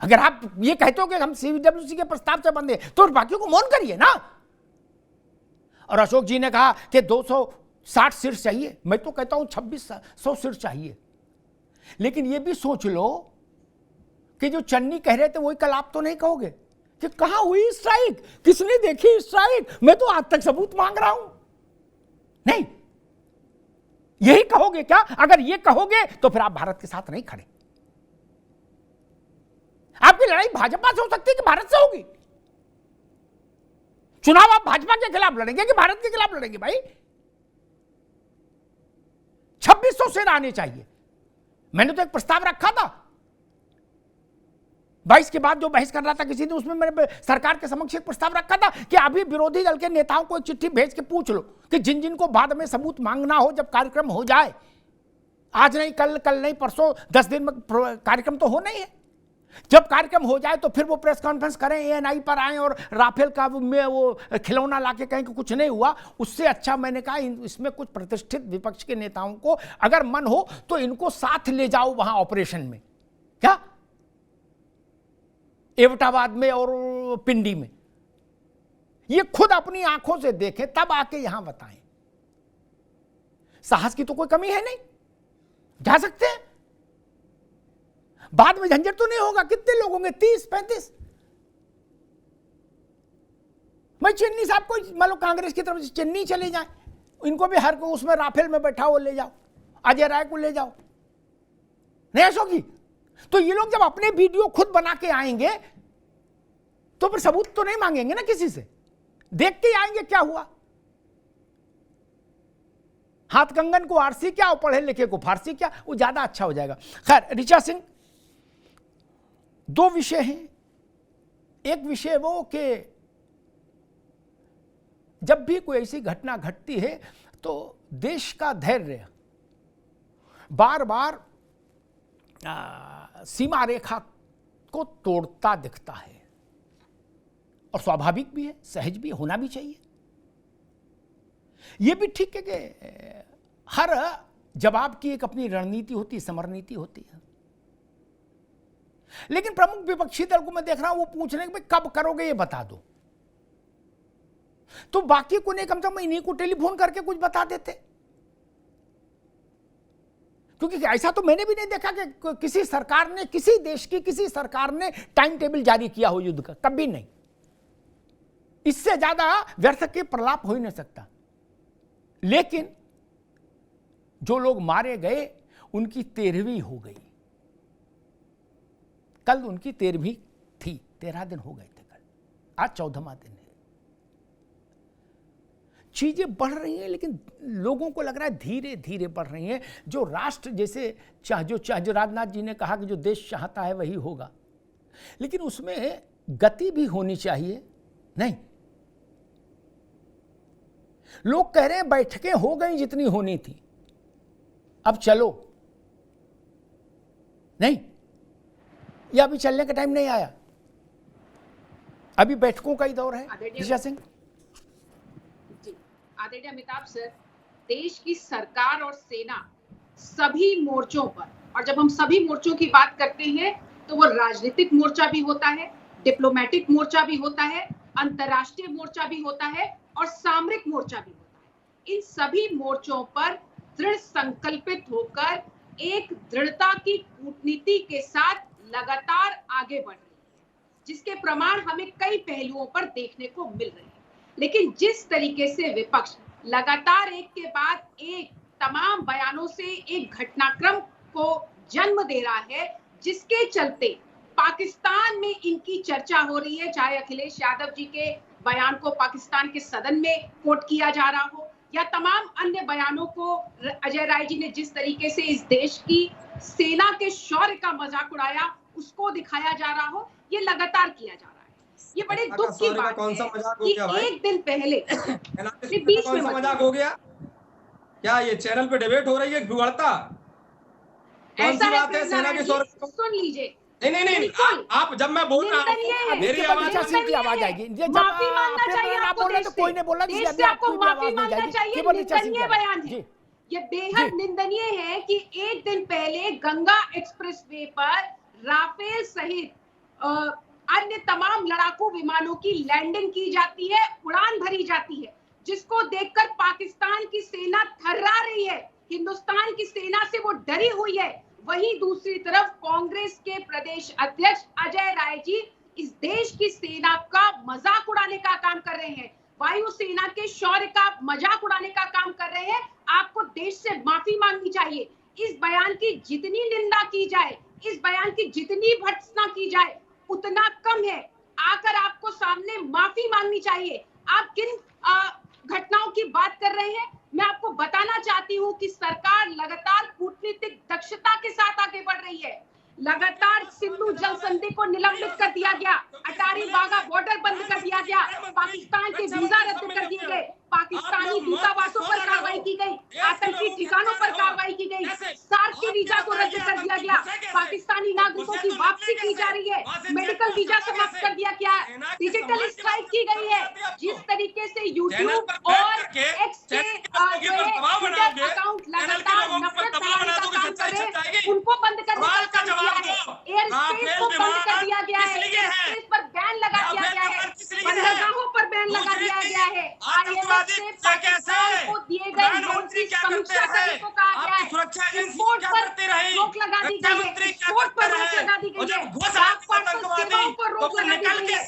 अगर आप ये कहते हो कि हम सीडब्ल्यूसी के प्रस्ताव से बंधे, तो बाकियों को मौन करिए ना। और अशोक जी ने कहा कि 260 सिर चाहिए, मैं तो कहता हूं 2600 सिर चाहिए। लेकिन ये भी सोच लो कि जो चन्नी कह रहे थे वही कल आप तो नहीं कहोगे कि कहां हुई स्ट्राइक, किसने देखी स्ट्राइक, मैं तो आज तक सबूत मांग रहा हूं। नहीं, यही कहोगे क्या? अगर ये कहोगे तो फिर आप भारत के साथ नहीं खड़े। आपकी लड़ाई भाजपा से हो सकती है कि भारत से होगी? चुनाव आप भाजपा के खिलाफ लड़ेंगे कि भारत के खिलाफ लड़ेंगे? भाई 2600 सिर आने चाहिए। मैंने तो एक प्रस्ताव रखा था 22 के बाद जो बहस कर रहा था किसी ने, उसमें मैंने सरकार के समक्ष एक प्रस्ताव रखा था कि अभी विरोधी दल के नेताओं को एक चिट्ठी भेज के पूछ लो कि जिन जिन को बाद में सबूत मांगना हो, जब कार्यक्रम हो जाए, आज नहीं कल, कल नहीं परसों, 10 दिन में कार्यक्रम तो होना ही है। जब कार्यक्रम हो जाए तो फिर वो प्रेस कॉन्फ्रेंस करें, एएनआई पर आए और राफेल का में वो खिलौना लाके कहें कि कुछ नहीं हुआ। उससे अच्छा मैंने कहा इसमें कुछ प्रतिष्ठित विपक्ष के नेताओं को अगर मन हो तो इनको साथ ले जाओ वहां ऑपरेशन में, क्या एवटाबाद में और पिंडी में, ये खुद अपनी आंखों से देखें, तब आके यहां बताएं। साहस की तो कोई कमी है नहीं, जा सकते हैं, बाद में झंझट तो नहीं होगा। कितने लोग होंगे? 30-35। मैं चन्नी साहब को, मान लो कांग्रेस की तरफ से चन्नी चले जाए, इनको भी हर को उसमें राफेल में बैठा हो ले जाओ, अजय राय को ले जाओ। नहीं अशोक जी, तो ये लोग जब अपने वीडियो खुद बना के आएंगे तो फिर सबूत तो नहीं मांगेंगे ना किसी से, देख के आएंगे क्या हुआ। हाथ कंगन को आरसी क्या और पढ़े लिखे को फारसी क्या, वो ज्यादा अच्छा हो जाएगा। खैर ऋचा सिंह, दो विषय हैं। एक विषय वो कि जब भी कोई ऐसी घटना घटती है तो देश का धैर्य बार बार सीमा रेखा को तोड़ता दिखता है, और स्वाभाविक भी है, सहज भी होना भी चाहिए। यह भी ठीक है कि हर जवाब की एक अपनी रणनीति होती, समरनीति होती है। लेकिन प्रमुख विपक्षी दल को मैं देख रहा हूं वो पूछ रहे हैं कि कब करोगे ये बता दो, तो बाकी को नहीं, कम से कम इन्हीं को टेलीफोन करके कुछ बता देते। क्योंकि ऐसा तो मैंने भी नहीं देखा कि किसी सरकार ने, किसी देश की किसी सरकार ने टाइम टेबल जारी किया हो युद्ध का, कभी नहीं। इससे ज्यादा व्यर्थ के प्रलाप हो ही नहीं सकता। लेकिन जो लोग मारे गए उनकी 13वीं हो गई, कल उनकी 13वीं थी, 13 दिन हो गए थे कल, आज 14वां दिन है। चीजें बढ़ रही हैं, लेकिन लोगों को लग रहा है धीरे धीरे बढ़ रही हैं। जो राष्ट्र जैसे जो राजनाथ जी ने कहा कि जो देश चाहता है वही होगा, लेकिन उसमें गति भी होनी चाहिए। नहीं, लोग कह रहे हैं बैठकें हो गई जितनी होनी थी, अब चलो। नहीं, यह अभी चलने का टाइम नहीं आया, अभी बैठकों का ही दौर है। ऋचा सिंह, आदरणीय अमिताभ सर, देश की सरकार और सेना सभी मोर्चों पर, और जब हम सभी मोर्चों की बात करते हैं तो वो राजनीतिक मोर्चा भी होता है, डिप्लोमेटिक मोर्चा भी होता है, अंतर्राष्ट्रीय मोर्चा भी होता है और सामरिक मोर्चा भी होता है। इन सभी मोर्चों पर दृढ़ संकल्पित होकर एक दृढ़ता की कूटनीति के साथ लगातार आगे बढ़ रही है, जिसके प्रमाण हमें कई पहलुओं पर देखने को मिल रहे हैं। लेकिन जिस तरीके से विपक्ष लगातार एक के बाद एक तमाम बयानों से एक घटनाक्रम को जन्म दे रहा है, जिसके चलते पाकिस्तान में इनकी चर्चा हो रही है, चाहे अखिलेश यादव जी के बयान को पाकिस्तान के सदन में कोट किया जा रहा हो या तमाम अन्य बयानों को अजय राय जी ने जिस तरीके से इस देश की सेना के शौर्य का मजाक उड़ाया उसको दिखाया जा रहा हो, ये लगातार किया जा रहा है। ये बड़े दुख की बात है कि एक दिन पहले बीच में मजाक हो गया क्या? ये चैनल पे डिबेट हो रही है बिगड़ता कौन सी बात है? सेना के शौर्य सुन लीजिए। नहीं, आप जब मैं बोल रहा हूँ मेरी आवाज आएगी, माफी मांगना चाहिए आपको, कोई नहीं बोला, आपको माफी मांगना चाहिए। निंदनीय बयान है, ये बेहद निंदनीय है कि एक दिन पहले गंगा एक्सप्रेसवे पर राफेल सहित अन्य तमाम लड़ाकू विमानों की लैंडिंग की जाती है, उड़ान भरी जाती है, जिसको देखकर पाकिस्तान की सेना थर्रा रही है, हिंदुस्तान की सेना से वो डरी हुई है। वहीं दूसरी तरफ कांग्रेस के प्रदेश अध्यक्ष अजय राय जी इस देश की सेना का मजाक उड़ाने का काम कर रहे हैं, वायु सेना के शौर्य का मजाक उड़ाने का काम कर रहे हैं। आपको देश से माफी मांगनी चाहिए। इस बयान की जितनी निंदा की जाए, इस बयान की जितनी भर्त्सना की जाए उतना कम है। आकर आपको सामने माफी मांगनी चाहिए। आप किन घटनाओं की बात कर रहे हैं? मैं आपको बताना चाहती हूं कि सरकार लगातार कूटनीतिक दक्षता के साथ आगे बढ़ रही है। लगातार सिंधु जल संधि को निलंबित कर दिया गया, अटारी वाघा बॉर्डर बंद कर दिया गया, पाकिस्तान के वीजा रद्द कर दिए गए, पाकिस्तानी दूतावासों पर कार्रवाई की गई, आतंकी ठिकानों पर कार्रवाई की गई, सार्क के वीजा को रद्द कर दिया गया, पाकिस्तानी नागरिकों की वापसी की जा रही है, मेडिकल वीजा समाप्त कर दिया गया, डिजिटल स्ट्राइक की गई है। जिस तरीके से यूट्यूब और एक्स के अकाउंट लगातार नफरत फैलाने का काम कर रहे हैं, उनको बंद करने का काम किया है। एयर स्पेस को बंद कर दिया गया है, एयर स्पेस पर बैन लगा दिया गया है, बंदरगाहों पर बैन लगा दिया गया है, IMF से पाकिस्तान को दिए गए लोन की समीक्षा करने को कहा गया है, एक्सपोर्ट पर रोक लगा दी गई है, एक्सपोर्ट पर रोक लगा दी गई है, डाक पार्सल सेवाओं पर रोक लगा दी गई है,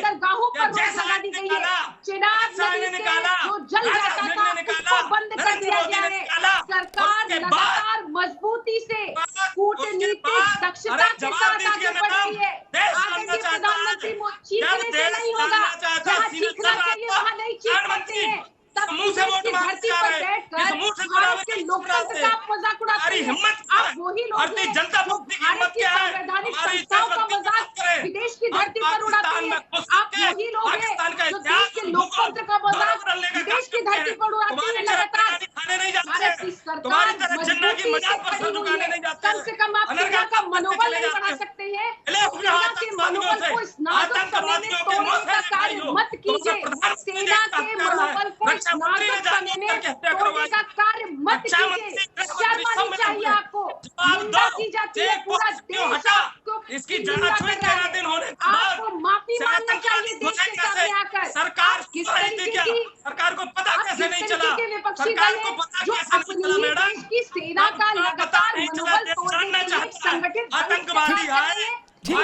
बंदरगाहों पर रोक लगा दी गई है, चिनाब नदी से जो जल जाता था उसको बंद कर दिया गया है, सरकार लगातार मजबूती से कूटनीतिक दक्षता के साथ आगे बढ़ रही है। आदरणीय प्रधानमंत्री चीखने से नहीं होगा, जहाँ चीखना चाहिए वहाँ नहीं चीख सकते हैं। तब देश की धरती पर बैठकर भारत के लोकतंत्र का आप मजाक उड़ाते हैं। आप वही लोग हैं जो भारत की संवैधानिक संस्थाओं का मजाक विदेश की धरती पर उड़ाते हैं। आप वही लोग हैं जो देश के लोकतंत्र का मजाक विदेश की धरती पर उड़ाते हैं। लगातार भारत की सरकार मजबूती से खड़ी हुई है। कम से कम आप सेना का मनोबल नहीं बढ़ा सकते हैं। सेना के मनोबल को इस नाजुक समय में तोड़ने का कार्य मत कीजिए। सेना के मनोबल को इस नाजुक समय में तोड़ने का कार्य मत कीजिए। शर्म आनी चाहिए आपको। निंदा की जाती है, पूरा देश आपको इसकी निंदा जांच हुई कर रहा 13 दिन होने है। के बाद आपको माफी मांगना चाहिए देश के सामने आकर। सरकार किस तरीके की सरकार को पता कैसे नहीं चला, के विपक्षी सरकार दल को हैं पता जो कैसे नहीं चला अपनी मैडम? देश की सेना का लगातार मनोबल तोड़ने के लिए संगठित आतंकवादी आए। ठीक है,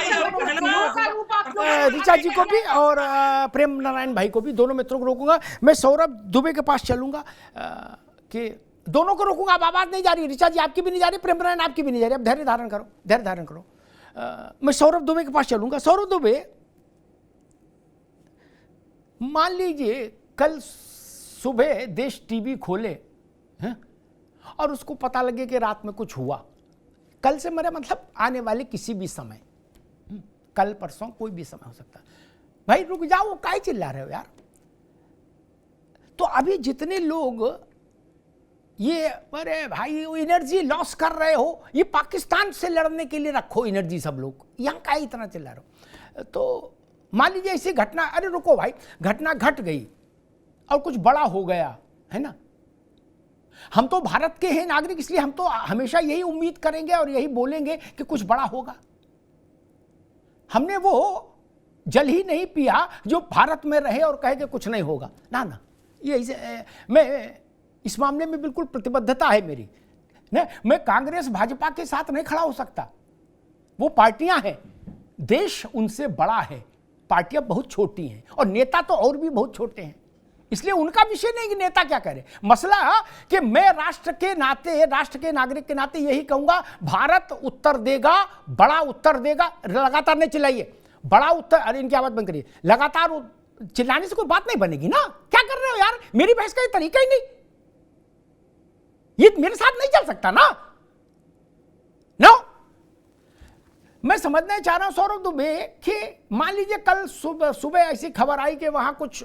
ऋचा जी को भी और प्रेम नारायण भाई को भी, दोनों मित्रों को रोकूंगा। मैं सौरभ दुबे के पास चलूंगा कि दोनों को रोकूंगा। अब आवाज नहीं जा रही, ऋचा जी आपकी भी नहीं जा रही, प्रेम नारायण आपकी भी नहीं जा रही। अब धैर्य धारण करो, धैर्य धारण करो। मैं सौरभ दुबे के पास चलूंगा। सौरभ दुबे, मान लीजिए कल सुबह देश टीवी खोले हैं और उसको पता लगे कि रात में कुछ हुआ। कल से मेरा मतलब आने वाले किसी भी समय, कल परसों कोई भी समय हो सकता है। भाई रुक जाओ, काहे चिल्ला रहे हो यार? तो अभी जितने लोग ये, अरे भाई एनर्जी लॉस कर रहे हो, ये पाकिस्तान से लड़ने के लिए रखो एनर्जी सब लोग, यहाँ काहे इतना चिल्ला रहे हो? तो मान लीजिए ऐसी घटना, अरे रुको भाई, घटना घट गई और कुछ बड़ा हो गया है ना। हम तो भारत के हैं नागरिक, इसलिए हम तो हमेशा यही उम्मीद करेंगे और यही बोलेंगे कि कुछ बड़ा होगा। हमने वो जल ही नहीं पिया जो भारत में रहे और कहे कि कुछ नहीं होगा। ना ना, ये मैं इस मामले में बिल्कुल प्रतिबद्धता है मेरी। नहीं, मैं कांग्रेस भाजपा के साथ नहीं खड़ा हो सकता। वो पार्टियां हैं, देश उनसे बड़ा है, पार्टियां बहुत छोटी हैं और नेता तो और भी बहुत छोटे हैं। इसलिए उनका विषय नहीं कि नेता क्या करे। मसला कि मैं राष्ट्र के नाते, राष्ट्र के नागरिक के नाते यही कहूंगा, भारत उत्तर देगा, बड़ा उत्तर देगा। लगातार नहीं चिल्लाइए, बड़ा उत्तर, अरे इनकी आवाज बंद करिए। लगातार चिल्लाने से कोई बात नहीं बनेगी ना। क्या कर रहे हो यार? मेरी बहस का ये तरीका ही नहीं, ये मेरे साथ नहीं चल सकता ना। नो, मैं समझना चाह रहा हूं सौरभ दुबे कि मान लीजिए कल सुबह ऐसी खबर आई कि वहां कुछ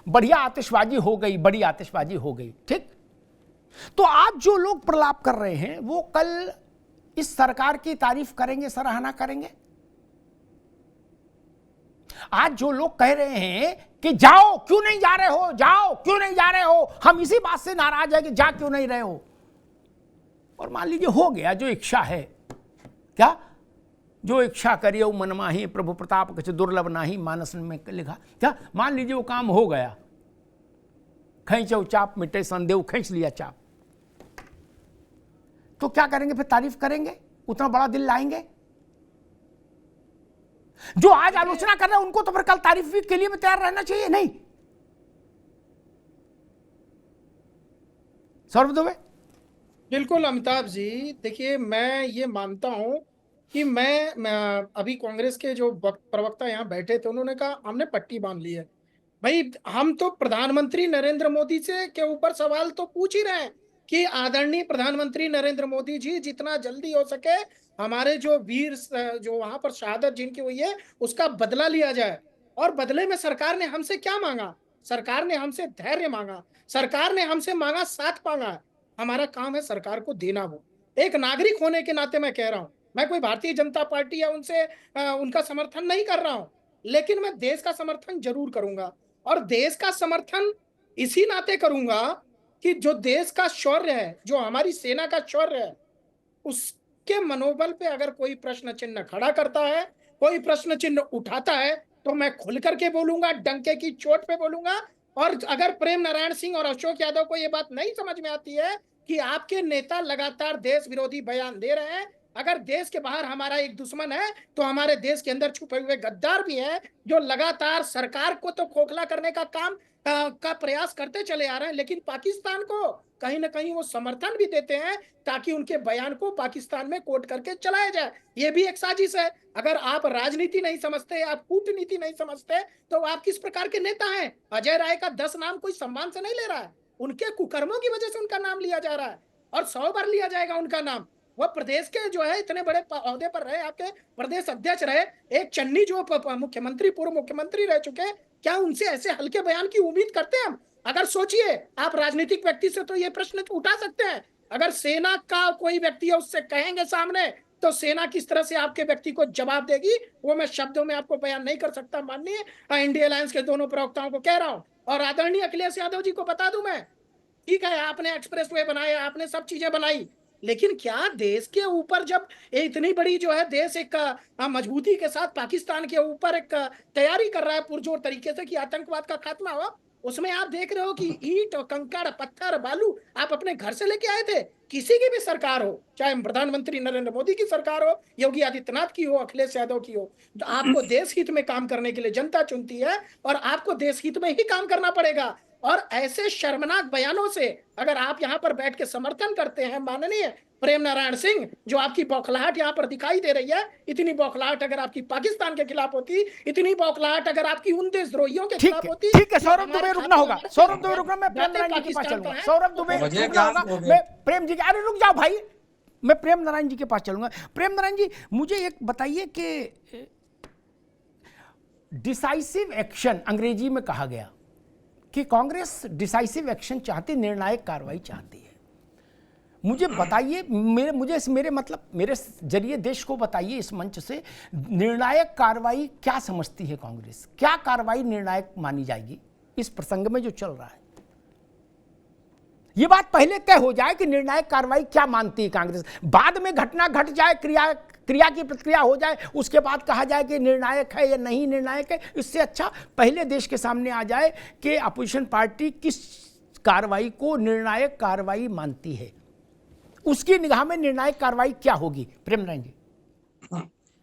बढ़िया आतिशबाजी हो गई, बड़ी आतिशबाजी हो गई, ठीक। तो आज जो लोग प्रलाप कर रहे हैं वो कल इस सरकार की तारीफ करेंगे, सराहना करेंगे। आज जो लोग कह रहे हैं कि जाओ, क्यों नहीं जा रहे हो, जाओ, क्यों नहीं जा रहे हो, हम इसी बात से नाराज है कि जा क्यों नहीं रहे हो। और मान लीजिए हो गया जो इच्छा है, क्या जो इच्छा करियो मन माही, प्रभु प्रताप कुछ दुर्लभ नाही, मानस में लिखा। क्या मान लीजिए वो काम हो गया, खींचो चाप मिटे संदेह, खींच लिया चाप, तो क्या करेंगे फिर? तारीफ करेंगे, उतना बड़ा दिल लाएंगे? जो आज आलोचना कर रहे हैं उनको तो फिर कल तारीफ के लिए भी तैयार रहना चाहिए, नहीं? सौरभ दुबे। बिल्कुल अमिताभ जी, देखिए मैं ये मानता हूं कि मैं अभी कांग्रेस के जो प्रवक्ता यहाँ बैठे थे उन्होंने कहा हमने पट्टी बांध ली है। भाई हम तो प्रधानमंत्री नरेंद्र मोदी से के ऊपर सवाल तो पूछ ही रहे हैं कि आदरणीय प्रधानमंत्री नरेंद्र मोदी जी जितना जल्दी हो सके हमारे जो वीर जो वहां पर शहादत जिनकी हुई है उसका बदला लिया जाए। और बदले में सरकार ने हमसे क्या मांगा? सरकार ने हमसे धैर्य मांगा, सरकार ने हमसे मांगा, साथ मांगा। हमारा काम है सरकार को देना। वो एक नागरिक होने के नाते मैं कह रहा हूं, मैं कोई भारतीय जनता पार्टी या उनसे उनका समर्थन नहीं कर रहा हूं, लेकिन मैं देश का समर्थन जरूर करूंगा। और देश का समर्थन इसी नाते करूंगा कि जो देश का शौर्य है, जो हमारी सेना का शौर्य है, उसके मनोबल पे अगर कोई प्रश्न चिन्ह खड़ा करता है, कोई प्रश्न चिन्ह उठाता है, तो मैं खुल करके बोलूंगा, डंके की चोट पे बोलूंगा। और अगर प्रेम नारायण सिंह और अशोक यादव को ये बात नहीं समझ में आती है कि आपके नेता लगातार देश विरोधी बयान दे रहे हैं, अगर देश के बाहर हमारा एक दुश्मन है तो हमारे देश के अंदर छुपे हुए गद्दार भी हैं जो लगातार सरकार को तो खोखला करने का काम का प्रयास करते चले आ रहे हैं, लेकिन पाकिस्तान को कहीं ना कहीं वो समर्थन भी देते हैं ताकि उनके बयान को पाकिस्तान में कोट करके चलाया जाए। ये भी एक साजिश है। अगर आप राजनीति नहीं समझते, आप कूटनीति नहीं समझते, तो आप किस प्रकार के नेता हैं? अजय राय का 10 नाम कोई सम्मान से नहीं ले रहा है, उनके कुकर्मों की वजह से उनका नाम लिया जा रहा है और 100 बार लिया जाएगा उनका नाम। वह प्रदेश के जो है इतने बड़े ओहदे पर रहे, आपके प्रदेश अध्यक्ष रहे, एक चन्नी जो मुख्यमंत्री, पूर्व मुख्यमंत्री रह चुके, क्या उनसे ऐसे हल्के बयान की उम्मीद करते हैं हम? अगर सोचिए, आप राजनीतिक व्यक्ति से तो ये प्रश्न उठा सकते हैं, अगर सेना का कोई व्यक्ति है उससे कहेंगे सामने, तो सेना किस तरह से आपके व्यक्ति को जवाब देगी, वो मैं शब्दों में आपको बयान नहीं कर सकता। माननीय इंडिया अलायंस के दोनों प्रवक्ताओं को कह रहा हूं, और आदरणीय अखिलेश यादव जी को बता दूं मैं, ठीक है आपने एक्सप्रेसवे बनाया, आपने सब चीजें बनाई, लेकिन क्या देश के ऊपर जब इतनी बड़ी जो है देश एक मजबूती के साथ पाकिस्तान के ऊपर एक तैयारी कर रहा है पुरजोर तरीके से कि आतंकवाद का खात्मा हो, उसमें आप देख रहे हो कि ईंट और कंकड़, पत्थर, बालू आप अपने घर से लेके आए थे। किसी की भी सरकार हो, चाहे प्रधानमंत्री नरेंद्र मोदी की सरकार हो, योगी आदित्यनाथ की हो, अखिलेश यादव की हो, तो आपको देश हित में काम करने के लिए जनता चुनती है और आपको देश हित में ही काम करना पड़ेगा। और ऐसे शर्मनाक बयानों से अगर आप यहाँ पर बैठ के समर्थन करते हैं माननीय प्रेम नारायण सिंह, जो आपकी बौखलाहट यहाँ पर दिखाई दे रही है, इतनी बौखलाहट अगर आपकी पाकिस्तान के खिलाफ होती, इतनी बौखलाहट अगर आपकी उन देशद्रोहियों के खिलाफ होती। ठीक है, सौरभ दुबे रुकना होगा, सौरभ दुबे रुकना, मैं प्रेम नारायण जी के पास चलूंगा। सौरभ दुबे रुकना होगा, मैं प्रेम जी के, अरे रुक जाओ भाई, मैं प्रेम नारायण जी के पास चलूंगा। प्रेम नारायण जी, मुझे एक बताइए कि डिसाइसिव एक्शन अंग्रेजी में कहा गया कि कांग्रेस डिसाइसिव एक्शन चाहती, निर्णायक कार्रवाई चाहती है। मुझे बताइए, मेरे जरिए देश को बताइए इस मंच से, निर्णायक कार्रवाई क्या समझती है कांग्रेस? क्या कार्रवाई निर्णायक मानी जाएगी इस प्रसंग में जो चल रहा है? ये बात पहले तय हो जाए कि निर्णायक कार्रवाई क्या मानती है कांग्रेस, बाद में घटना घट जाए, क्रिया की प्रतिक्रिया हो जाए, उसके बाद कहा जाए कि निर्णायक है या नहीं निर्णायक है। इससे अच्छा पहले देश के सामने आ जाए कि अपोजिशन पार्टी किस कार्रवाई को निर्णायक कार्रवाई मानती है, उसकी निगाह में निर्णायक कार्रवाई क्या होगी। प्रेम नारायण जी।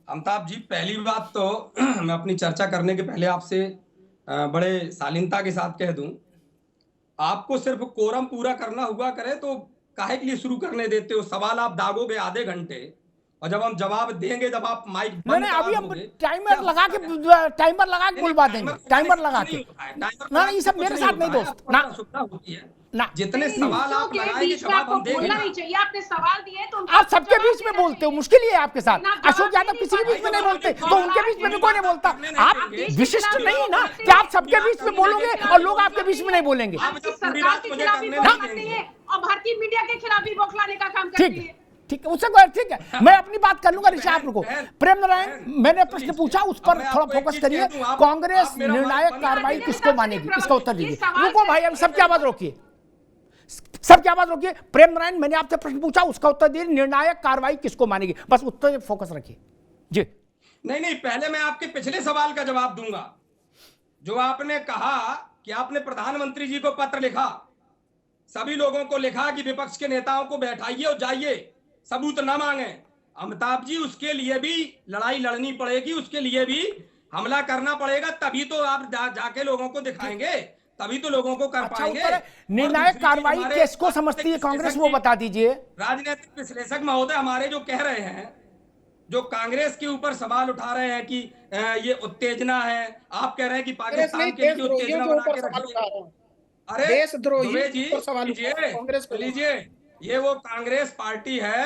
अमिताभ जी, पहली बात तो मैं अपनी चर्चा करने के पहले आपसे बड़े शालीनता के साथ कह दूं, आपको सिर्फ कोरम पूरा करना हुआ करे तो काहे के लिए शुरू करने देते हो? सवाल आप दागोगे आधे घंटे और जब हम जवाब देंगे, जब आप माइक बंद नहीं, अभी हम टाइमर लगा के बुलवा देंगे, टाइमर लगा के। ना, ये सब मेरे साथ नहीं दोस्त, ना जितने सवाल आप लगाएंगे जवाब हम देंगे। नहीं चाहिए, आपने सवाल दिए तो आप सबके बीच में बोलते हो, मुश्किल ही है आपके साथ। अशोक यादव किसी के बीच में नहीं बोलते, तो उनके बीच में भी कोई नहीं बोलता। आप विशिष्ट नहीं ना कि आप सबके बीच में बोलोगे और लोग आपके बीच में नहीं बोलेंगे। सरकार के खिलाफ भी बोलते हैं और भारतीय मीडिया के खिलाफ भी बौखलाने का काम करती है। ठीक है, उससे ठीक है, मैं अपनी बात कर लूंगा। ऋषि, आप रुको। प्रेम नारायण, मैंने प्रश्न पूछा, उस पर थोड़ा फोकस करिए। कांग्रेस निर्णायक कार्रवाई किसको मानेगी, इसका उत्तर दीजिए। रुको भाई, अब सबकी आवाज रोकिए, सबकी आवाज रोकिए। प्रेम नारायण, मैंने आपसे प्रश्न पूछा, उसका उत्तर दीजिए, निर्णायक कार्रवाई किसको मानेगी, बस उत्तर फोकस रखिए जी। नहीं, पहले मैं आपके पिछले सवाल का जवाब दूंगा। जो आपने कहा कि आपने प्रधानमंत्री जी को पत्र लिखा, सभी लोगों को लिखा कि विपक्ष के नेताओं को बैठाइए और जाइए, सबूत न मांगे। अमिताभ जी, उसके लिए भी लड़ाई लड़नी पड़ेगी, उसके लिए भी हमला करना पड़ेगा, तभी तो आप जाके लोगों को दिखाएंगे, तभी तो लोगों को कर पाएंगे। निर्णायक कार्रवाई किसको समझती है कांग्रेस, वो बता दीजिए। राजनीतिक विश्लेषक महोदय हमारे जो कह रहे हैं, जो कांग्रेस के ऊपर सवाल उठा रहे हैं कि ये उत्तेजना है, आप कह रहे हैं कि पाकिस्तान के लिए उत्तेजना बना के रखिए। अरे दुबे जी, लीजिए, ये वो कांग्रेस पार्टी है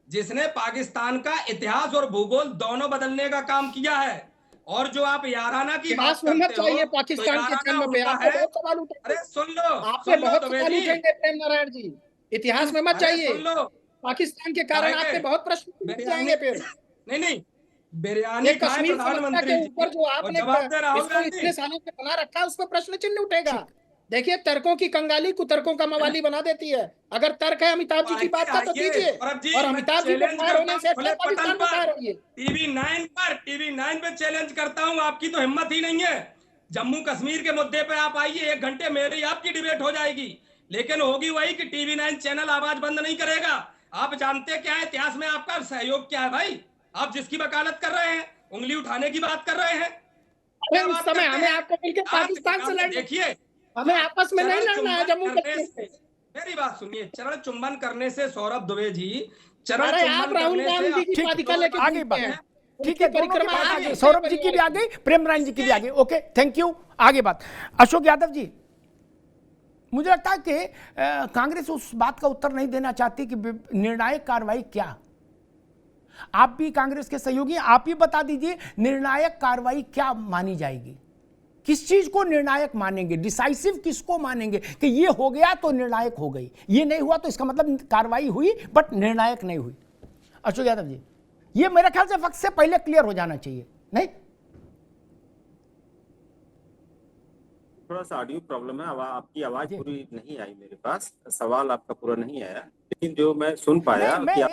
जिसने पाकिस्तान का इतिहास और भूगोल दोनों बदलने का काम किया है। और जो आप याराना की बात करते हो, पाकिस्तान के जन्म पे आपको बहुत सवाल उठेंगे। अरे सुन लो, आपसे बहुत सवाल उठेंगे प्रेम नारायण जी, इतिहास में मत जाइए। पाकिस्तान के कारण आपसे बहुत प्रश्न जाएंगे फिर। नहीं, बिरयानी कश्मीर के ऊपर जो आपने इतने सालों से बना रखा है, उस पर प्रश्न चिन्ह उठेगा। देखिए, तर्कों की कंगाली कुतर्कों का मवाली बना देती है। अगर तर्क है अमिताभ जी की बात का तो कीजिए, और अमिताभ जी को फायर होने से पाकिस्तान को फायर होइए। टीवी 9 पे चैलेंज करता हूं, आपकी तो हिम्मत ही नहीं है। जम्मू कश्मीर के मुद्दे पे आप आइए, 1 घंटे मेरी आपकी डिबेट हो जाएगी, लेकिन होगी वही कि टीवी 9 चैनल आवाज बंद नहीं करेगा। आप जानते क्या है इतिहास में आपका सहयोग क्या है भाई? आप जिसकी वकालत कर रहे हैं, उंगली उठाने की बात कर रहे हैं। उस समय हमें आपको मिलकर पाकिस्तान से लड़ना, देखिए, हमें आपस में नहीं लड़ना है जम्मू कश्मीर से। मेरी बात सुनिए, चरण चुंबन करने से सौरभ दुबे जी, चरण अरे आप चुंबन राहुल करने गांधी की से पादिका लेके आगे घूमते हैं। ठीक है, दोनों की बात आ गई, सौरभ जी की भी आ गई, प्रेमराज जी की भी आ गई। Okay, thank you. आगे बात, अशोक यादव जी, मुझे लगता है कि कांग्रेस उस बात का उत्तर नहीं देना चाहती कि निर्णायक कार्रवाई क्या। आप भी कांग्रेस के सहयोगी, आप ही बता दीजिए निर्णायक कार्रवाई क्या मानी जाएगी, किस चीज को निर्णायक मानेंगे, डिसाइसिव किसको मानेंगे कि ये हो गया तो निर्णायक हो गई, ये नहीं हुआ तो इसका मतलब कार्रवाई हुई बट निर्णायक नहीं हुई। अशोक यादव जी, ये मेरे ख्याल से वक्त से पहले क्लियर हो जाना चाहिए, नहीं? थोड़ा सा ऑडियो प्रॉब्लम है, आपकी आवाज पूरी नहीं आई मेरे पास, सवाल आपका पूरा नहीं आया, लेकिन जो मैं सुन पाया कि आप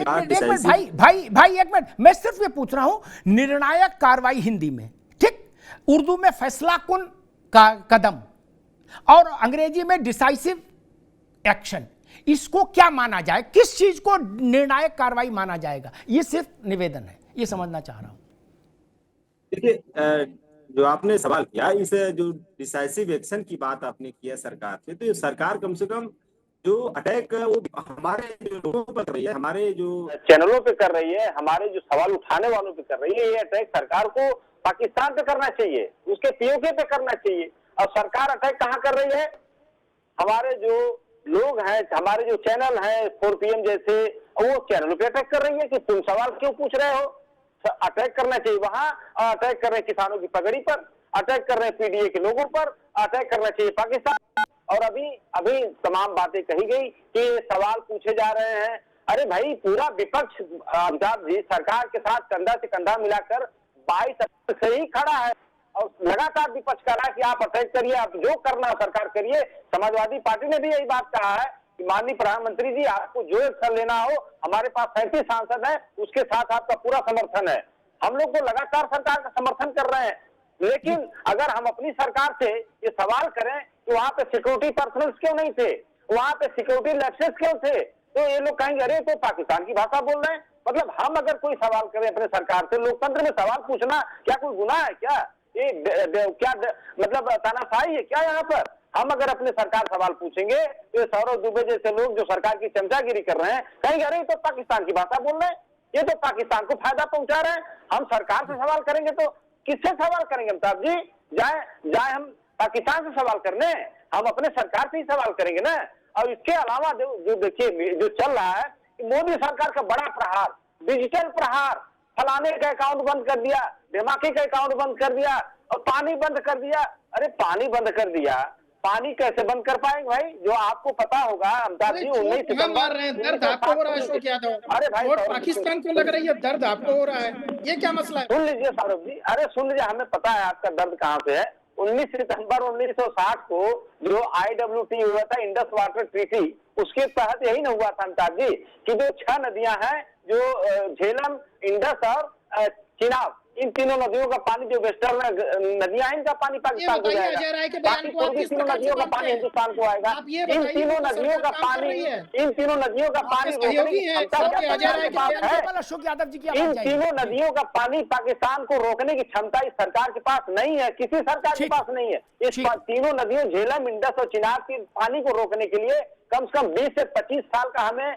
भाई एक मिनट, मैं सिर्फ ये पूछ रहा हूं निर्णायक कार्रवाई हिंदी में, ठीक, उर्दू में फैसला कुन का कदम और अंग्रेजी में डिसाइसिव एक्शन, इसको क्या माना जाए, किस चीज को निर्णायक कार्रवाई माना जाएगा, ये सिर्फ निवेदन है, ये समझना चाह रहा हूं। देखिए, जो आपने सवाल किया, इस जो डिसाइसिव एक्शन की बात आपने किया सरकार से, तो ये सरकार कम से कम जो अटैक वो हमारे जो लोगों पर कर रही है, हमारे जो चैनलों पे कर रही है, हमारे जो सवाल उठाने वालों पे कर रही है, ये अटैक सरकार को पाकिस्तान पे करना चाहिए, उसके पीओके पे करना चाहिए। और सरकार अटैक कहाँ कर रही है? हमारे जो लोग हैं, हमारे जो चैनल हैं 4PM जैसे, वो चैनलों पे अटैक कर रही है कि तुम सवाल क्यों पूछ रहे हो। अटैक करना चाहिए वहां, अटैक कर रहे हैं किसानों की पगड़ी पर, अटैक कर रहे हैं पीडीए के लोगों पर, अटैक करना चाहिए पाकिस्तान। और अभी तमाम बातें कही गई कि सवाल पूछे जा रहे हैं। अरे भाई, पूरा विपक्ष अमिताभ जी सरकार के साथ कंधा से कंधा मिलाकर 22 अप्रैल से ही खड़ा है और लगातार विपक्ष कर रहा है कि आप अटैक करिए, आप जो करना सरकार करिए। समाजवादी पार्टी ने भी यही बात कहा है कि माननीय प्रधानमंत्री जी, आपको जो एक्शन लेना हो, हमारे पास 37 सांसद है, उसके साथ आपका पूरा समर्थन है। हम लोग तो लगातार सरकार का समर्थन कर रहे हैं, लेकिन अगर हम अपनी सरकार से ये सवाल करें कि वहां पे सिक्योरिटी पर्सनल क्यों नहीं थे, वहां पे सिक्योरिटी लैप्सेस क्यों थे, तो ये लोग कहेंगे अरे तो पाकिस्तान की भाषा बोल रहे हैं। मतलब हम अगर कोई सवाल करें अपने सरकार से, लोकतंत्र में सवाल पूछना क्या कोई गुनाह है क्या? ये क्या मतलब तानाशाही है क्या? यहाँ पर हम अगर अपने सरकार सवाल पूछेंगे तो ये सौरभ दुबे जैसे लोग जो सरकार की चमचागिरी कर रहे हैं कहेंगे अरे तो पाकिस्तान की भाषा बोल रहे हैं, ये तो पाकिस्तान को फायदा पहुंचा रहे हैं। हम सरकार से सवाल करेंगे तो किससे सवाल करेंगे अमिताभ जी? जाए हम पाकिस्तान से सवाल करने, हम अपने सरकार से ही सवाल करेंगे ना। और इसके अलावा जो देखिए जो चल रहा है, मोदी सरकार का बड़ा प्रहार, डिजिटल प्रहार, फलाने का अकाउंट बंद कर दिया, धमाके का अकाउंट बंद कर दिया और पानी बंद कर दिया। अरे पानी बंद कर दिया, पानी कैसे बंद कर पाएंगे भाई? जो आपको पता होगा अमिताभ जी, 19 सितंबर, दर्द आपको हो रहा है अशोक यादव, अरे भाई वोट पाकिस्तान को लग रही है, दर्द आपको हो रहा है, ये क्या मसला है? सुन लीजिए सौरभ जी, अरे सुन लीजिए, हमें पता है आपका दर्द कहाँ से है। 19 सितंबर 1960 को जो IWT हुआ था, इंडस वाटर ट्रीटी, उसके तहत यही न हुआ था अमिताभ जी कि जो 6 नदियां हैं, जो झेलम, इंडस और चिनाब, इन तीनों नदियों का पानी जो वेस्टर्न नदियां हैं, इनका पानी पाकिस्तान को जाएगा, बाकी पूर्वी तीनों नदियों का पानी हिंदुस्तान को आएगा। इन तीनों नदियों का पानी इन तीनों नदियों का पानी इन तीनों नदियों का पानी पाकिस्तान को रोकने की क्षमता इस सरकार के पास नहीं है, किसी सरकार के पास नहीं है। इस तीनों नदियों झेलम, इंडस और चिनाब के पानी को रोकने के लिए कम से कम 20 से 25 साल का हमें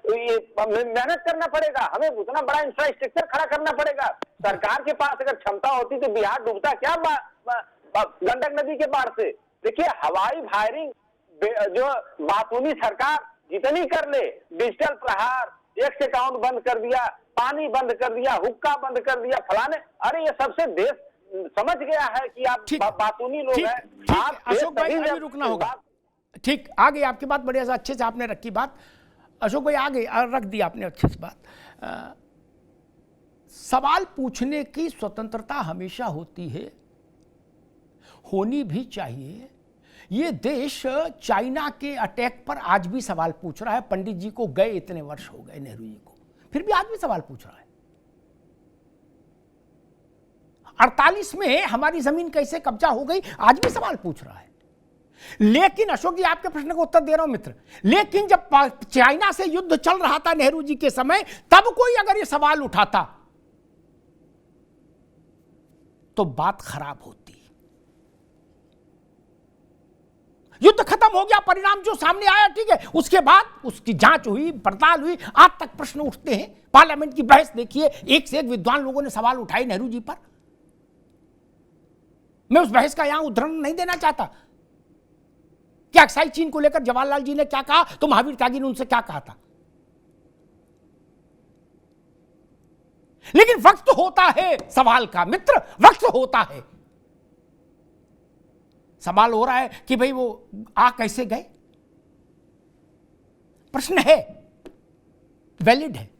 मेहनत करना पड़ेगा, हमें उतना बड़ा इंफ्रास्ट्रक्चर खड़ा करना पड़ेगा। सरकार के पास अगर क्षमता होती तो बिहार डूबता क्या गंडक नदी के बाढ़ से? देखिए, हवाई फायरिंग जो बातूनी सरकार जितनी कर ले, डिजिटल प्रहार, एक अकाउंट बंद कर दिया, पानी बंद कर दिया, हुक्का बंद कर दिया, फलाने, अरे ये सबसे देश समझ गया है कि आप बातूनी लोग हैं। आप अशोक भाई अभी रुकना होगा, ठीक, आ गई आपकी बात, बढ़िया अच्छे से आपने रखी बात। अशोक भाई आ गई, रख दी आपने अच्छे से बात। सवाल पूछने की स्वतंत्रता हमेशा होती है, होनी भी चाहिए। ये देश चाइना के अटैक पर आज भी सवाल पूछ रहा है। पंडित जी को गए इतने वर्ष हो गए, नेहरू जी को, फिर भी आज भी सवाल पूछ रहा है। 48 में हमारी जमीन कैसे कब्जा हो गई, आज भी सवाल पूछ रहा है। लेकिन अशोक जी, आपके प्रश्न का उत्तर दे रहा हूं मित्र, लेकिन जब चाइना से युद्ध चल रहा था नेहरू जी के समय, तब कोई अगर ये सवाल उठाता तो बात खराब होती। युद्ध खत्म हो गया, परिणाम जो सामने आया ठीक है, उसके बाद उसकी जांच हुई, पड़ताल हुई, आज तक प्रश्न उठते हैं। पार्लियामेंट की बहस देखिए, एक से एक विद्वान लोगों ने सवाल उठाए नेहरू जी पर। मैं उस बहस का यहां उदाहरण नहीं देना चाहता। क्या अक्साई चीन को लेकर जवाहरलाल जी ने क्या कहा, तो महावीर त्यागी ने उनसे क्या कहा था। लेकिन वक्त होता है सवाल का मित्र, वक्त होता है। सवाल हो रहा है कि भाई वो आ कैसे गए, प्रश्न है, वैलिड है।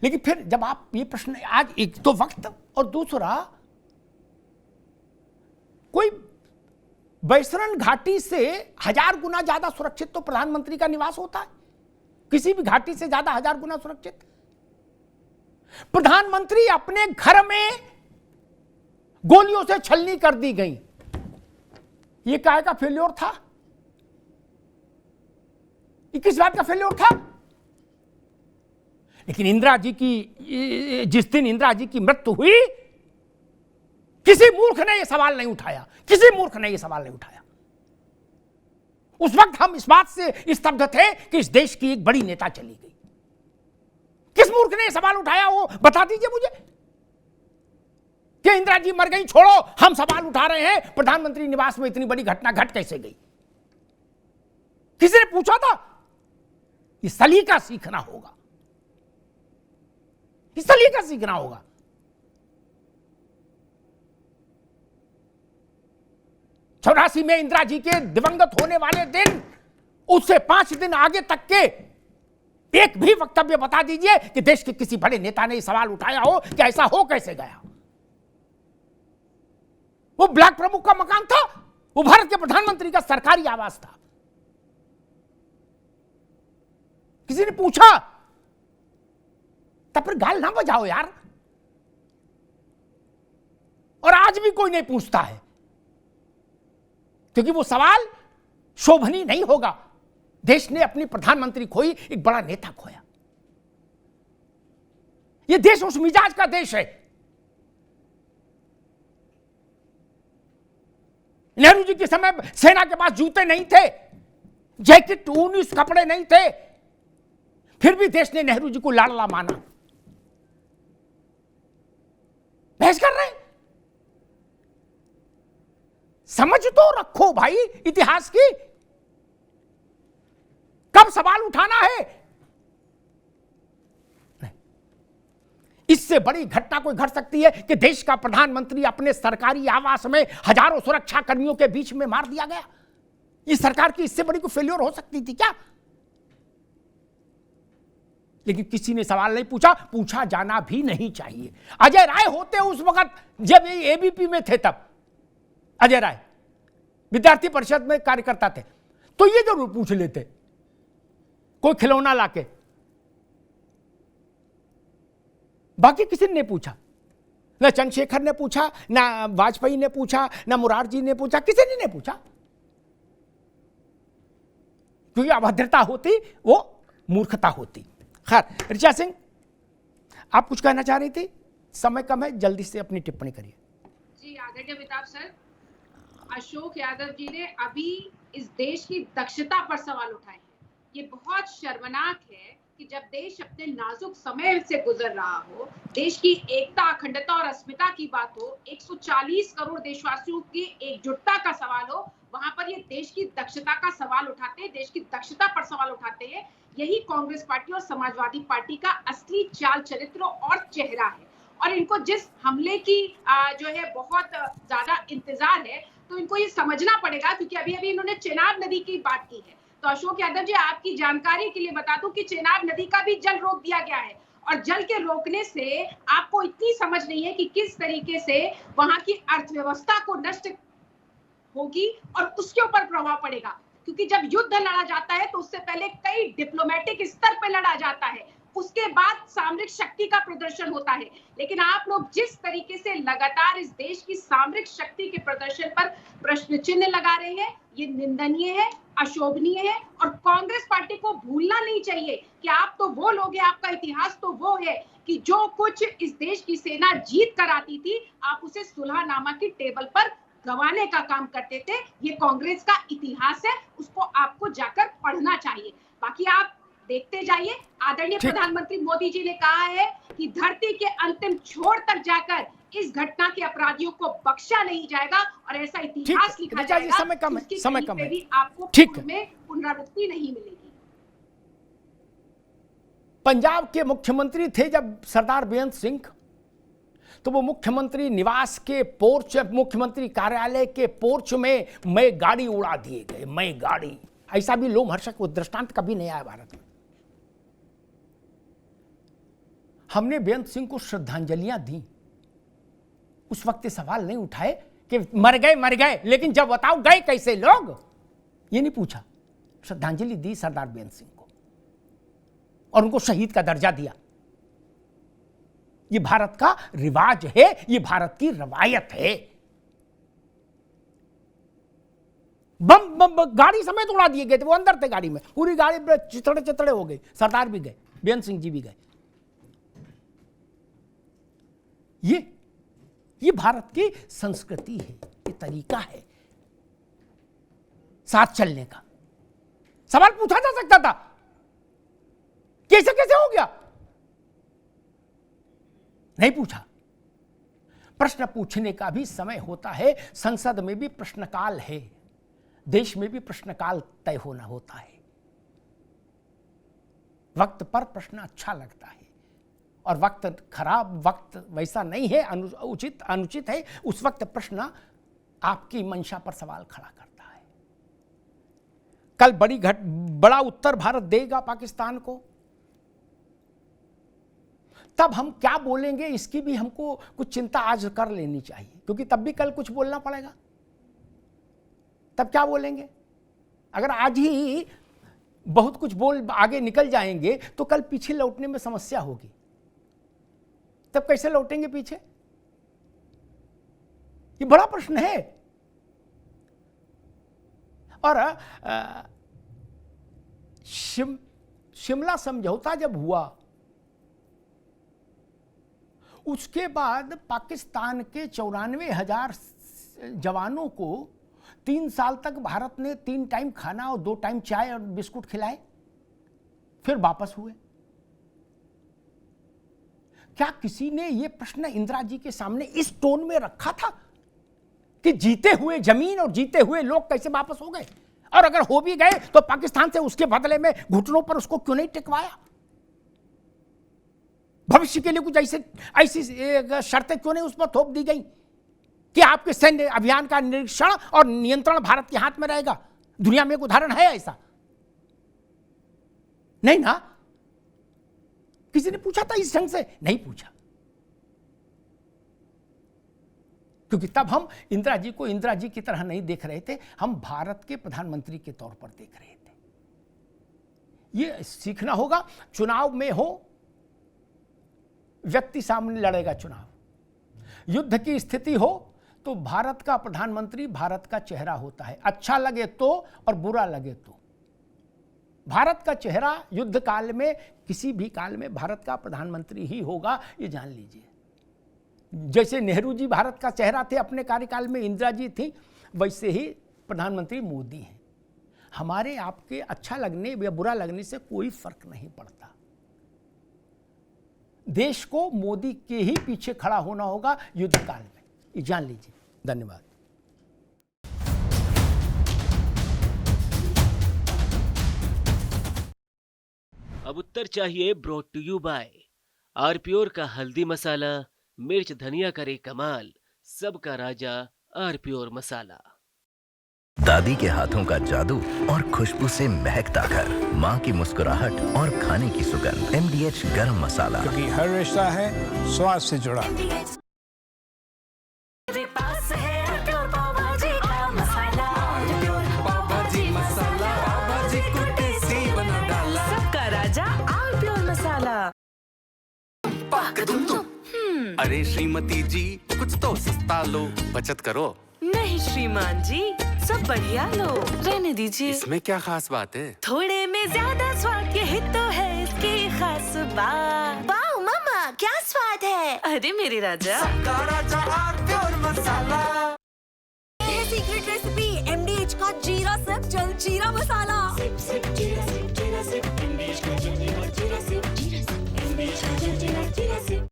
लेकिन फिर जब आप ये प्रश्न, आज एक तो वक्त और दूसरा कोई बैसरन घाटी से 1000 गुना ज्यादा सुरक्षित तो प्रधानमंत्री का निवास होता है, किसी भी घाटी से ज्यादा 1000 गुना सुरक्षित। प्रधानमंत्री अपने घर में गोलियों से छलनी कर दी गई, ये काहे का फेल्योर था, ये किस बात का फेल्योर था। लेकिन इंदिरा जी की, जिस दिन इंदिरा जी की मृत्यु हुई, किसी मूर्ख ने यह सवाल नहीं उठाया, किसी मूर्ख ने यह सवाल नहीं उठाया। उस वक्त हम इस बात से स्तब्ध थे कि इस देश की एक बड़ी नेता चली गई। किस मूर्ख ने यह सवाल उठाया, वो बता दीजिए मुझे। कि इंदिरा जी मर गई, छोड़ो, हम सवाल उठा रहे हैं प्रधानमंत्री निवास में इतनी बड़ी घटना घट कैसे गई। किसी ने पूछा था? ये सलीका सीखना होगा, इस सलीका सीखना होगा। चौरासी में इंदिरा जी के दिवंगत होने वाले दिन, उससे 5 दिन आगे तक के एक भी वक्तव्य बता दीजिए कि देश के किसी बड़े नेता ने सवाल उठाया हो कि ऐसा हो कैसे गया। वो ब्लॉक प्रमुख का मकान था, वो भारत के प्रधानमंत्री का सरकारी आवास था। किसी ने पूछा? तब फिर गाल ना बजाओ यार। और आज भी कोई नहीं पूछता है, क्योंकि वो सवाल शोभनीय नहीं होगा। देश ने अपनी प्रधानमंत्री खोई, एक बड़ा नेता खोया। ये देश उस मिजाज का देश है। नेहरू जी के समय सेना के पास जूते नहीं थे, जैकेट, ऊनी कपड़े नहीं थे, फिर भी देश ने नेहरू जी को लाडला माना। बहस कर रहे हैं? समझ तो रखो भाई इतिहास की, कब सवाल उठाना है। इससे बड़ी घटना कोई घट सकती है कि देश का प्रधानमंत्री अपने सरकारी आवास में हजारों सुरक्षा कर्मियों के बीच में मार दिया गया। इस सरकार की इससे बड़ी कोई फेल्योर हो सकती थी क्या? लेकिन किसी ने सवाल नहीं पूछा, पूछा जाना भी नहीं चाहिए। अजय राय होते उस वक्त जब ये एबीपी में थे, तब अजय राय विद्यार्थी परिषद में कार्यकर्ता थे, तो ये जरूर पूछ लेते, कोई खिलौना लाके। बाकी किसी ने पूछा, ना चंद्रशेखर ने पूछा, ना वाजपेयी ने पूछा, ना मुरारजी ने पूछा, किसी ने नहीं पूछा। क्योंकि अभद्रता होती, वो मूर्खता होती। खैर, ऋचा सिंह, आप कुछ कहना चाह रही थी? समय कम है, जल्दी से अपनी टिप्पणी करिए। जी आदरणीय अमिताभ सर, अशोक यादव जी ने अभी इस देश की दक्षता पर सवाल उठाए हैं। ये बहुत शर्मनाक है कि जब देश अपने नाजुक समय से गुजर रहा हो, देश की एकता, अखंडता और अस्मिता की बात हो, 140 करोड़ देशवासियों की एकजुटता का सवाल हो, वहां पर ये देश की दक्षता का सवाल उठाते हैं, देश की दक्षता पर सवाल उठाते हैं। यही कांग्रेस पार्टी और समाजवादी पार्टी का असली चाल चरित्र और चेहरा है। और इनको जिस हमले की जो है बहुत ज्यादा इंतजार है, तो इनको ये समझना पड़ेगा, क्योंकि अभी अभी इन्होंने चेनाब नदी की बात की है। तो अशोक यादव जी, आपकी जानकारी के लिए बता दूं कि चेनाब नदी का भी जल रोक दिया गया है, और जल के रोकने से आपको इतनी समझ नहीं है कि किस तरीके से वहां की अर्थव्यवस्था को नष्ट होगी और उसके ऊपर प्रभाव पड़ेगा। क्योंकि जब युद्ध लड़ा जाता है तो उससे पहले कई डिप्लोमेटिक स्तर पर लड़ा जाता है, उसके बाद सामरिक शक्ति का प्रदर्शन होता है। लेकिन आप लोग जिस तरीके से लगातार इस देश की सामरिक शक्ति के प्रदर्शन पर प्रश्न चिन्ह लगा रहे हैं, ये निंदनीय है, अशोभनीय है। और कांग्रेस पार्टी को भूलना नहीं चाहिए कि आप तो वो लोग हैं, आपका इतिहास तो वो है कि जो कुछ इस देश की सेना जीत कर आती थी, आप उसे सुलहनामा की टेबल पर गंवाने का काम करते थे। ये कांग्रेस का इतिहास है, उसको आपको जाकर पढ़ना चाहिए। बाकी आप देखते जाइए। आदरणीय प्रधानमंत्री मोदी जी ने कहा है कि धरती के अंतिम छोर तक जाकर इस घटना के अपराधियों को बख्शा नहीं जाएगा और ऐसा इतिहास लिखा जाएगा। समय कम है, समय कम है, भी आपको ठीक है, में पुनरावृत्ति नहीं मिलेगी। पंजाब के मुख्यमंत्री थे जब सरदार बेअंत सिंह, तो वो मुख्यमंत्री निवास के पोर्च, मुख्यमंत्री कार्यालय के पोर्च में मैं गाड़ी उड़ा दिए गए। मैं गाड़ी, ऐसा भी लोमहर्षक दृष्टांत कभी नहीं आया भारत में। हमने बेअंत सिंह को श्रद्धांजलियां दी, उस वक्त सवाल नहीं उठाए कि मर गए, लेकिन जब बताओ गए कैसे लोग, ये नहीं पूछा। श्रद्धांजलि दी सरदार बेअंत सिंह को और उनको शहीद का दर्जा दिया। ये भारत का रिवाज है, ये भारत की रवायत है। बम गाड़ी समेत उड़ा दिए गए थे, वो अंदर थे गाड़ी में, पूरी गाड़ी चितड़े हो गई। सरदार भी गए, बेअंत सिंह जी भी गए। ये भारत की संस्कृति है, ये तरीका है साथ चलने का। सवाल पूछा जा सकता था, कैसे कैसे हो गया, नहीं पूछा। प्रश्न पूछने का भी समय होता है, संसद में भी प्रश्नकाल है, देश में भी प्रश्नकाल तय होना होता है। वक्त पर प्रश्न अच्छा लगता है और वक्त खराब, वक्त वैसा नहीं है, अनुचित है, उस वक्त प्रश्न आपकी मंशा पर सवाल खड़ा करता है। कल बड़ा उत्तर भारत देगा पाकिस्तान को, तब हम क्या बोलेंगे इसकी भी हमको कुछ चिंता आज कर लेनी चाहिए, क्योंकि तब भी कल कुछ बोलना पड़ेगा। तब क्या बोलेंगे? अगर आज ही बहुत कुछ बोल आगे निकल जाएंगे तो कल पीछे लौटने में समस्या होगी। तब कैसे लौटेंगे पीछे? ये बड़ा प्रश्न है। और शिमला समझौता जब हुआ, उसके बाद पाकिस्तान के 94,000 जवानों को 3 साल तक भारत ने 3 टाइम खाना और 2 टाइम चाय और बिस्कुट खिलाए, फिर वापस हुए। क्या किसी ने यह प्रश्न इंदिरा जी के सामने इस टोन में रखा था कि जीते हुए जमीन और जीते हुए लोग कैसे वापस हो गए? और अगर हो भी गए तो पाकिस्तान से उसके बदले में घुटनों पर उसको क्यों नहीं टिकवाया? भविष्य के लिए कुछ ऐसी शर्तें क्यों नहीं उस पर थोप दी गई कि आपके सैन्य अभियान का निरीक्षण और नियंत्रण भारत के हाथ में रहेगा? दुनिया में एक उदाहरण है ऐसा? नहीं ना। किसी ने पूछा था इस ढंग से? नहीं पूछा, क्योंकि तब हम इंदिरा जी को इंदिरा जी की तरह नहीं देख रहे थे, हम भारत के प्रधानमंत्री के तौर पर देख रहे थे। यह सीखना होगा। चुनाव में हो, व्यक्ति सामने लड़ेगा चुनाव, युद्ध की स्थिति हो तो भारत का प्रधानमंत्री भारत का चेहरा होता है, अच्छा लगे तो और बुरा लगे तो। भारत का चेहरा युद्ध काल में, किसी भी काल में भारत का प्रधानमंत्री ही होगा, ये जान लीजिए। जैसे नेहरू जी भारत का चेहरा थे अपने कार्यकाल में, इंदिरा जी थी, वैसे ही प्रधानमंत्री मोदी हैं। हमारे आपके अच्छा लगने या बुरा लगने से कोई फर्क नहीं पड़ता। देश को मोदी के ही पीछे खड़ा होना होगा युद्ध काल में, ये जान लीजिए। धन्यवाद। अब उत्तर चाहिए ब्रॉट टू यू बाय आरपीओर का हल्दी मसाला, मिर्च धनिया करे कमाल, सबका राजा आरपीओर मसाला। दादी के हाथों का जादू और खुशबू से महकता घर, माँ की मुस्कुराहट और खाने की सुगंध। MDH गरम मसाला, क्योंकि हर रिश्ता है स्वाद से जुड़ा। सबका राजा आरपीओर मसाला। अरे श्रीमती जी, कुछ तो सस्ता लो, बचत करो। नहीं श्रीमान जी, सब बढ़िया लो, रहने दीजिए। इसमें क्या खास बात है? थोड़े में ज्यादा स्वाद, यही तो है इसकी खास बात। वाओ मामा, क्या स्वाद है। अरे मेरे राजा, सबका राजा आरपीओर मसाला। सीक्रेट रेसिपी MDH का जीरा सिप जल जीरा मसाला। सिप सिप जीरा सिप जीरा सिप MDH का जल और जीरा सिप MDH का जीरा सिप।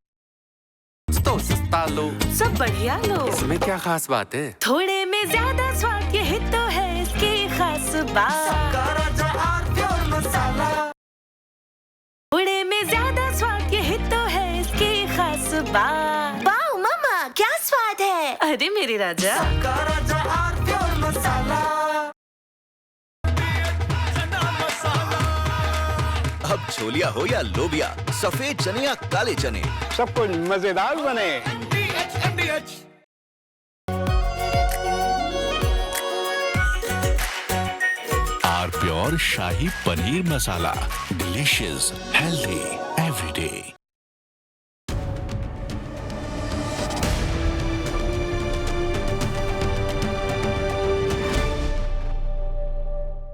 कुछ तो सस्ता लो, सब बढ़िया लो। इसमें क्या खास बात है? थोड़े में ज्यादा स्वाद, यही तो है इसकी खास बात। थोड़े में ज्यादा स्वाद, यही तो है इसकी खास बात। वाओ मामा क्या स्वाद है। अरे मेरे राजा, अब छोलिया हो या लोबिया, सफेद चने या काले चने, सब कुछ मजेदार बने। Are pure shahi paneer masala, delicious, healthy everyday.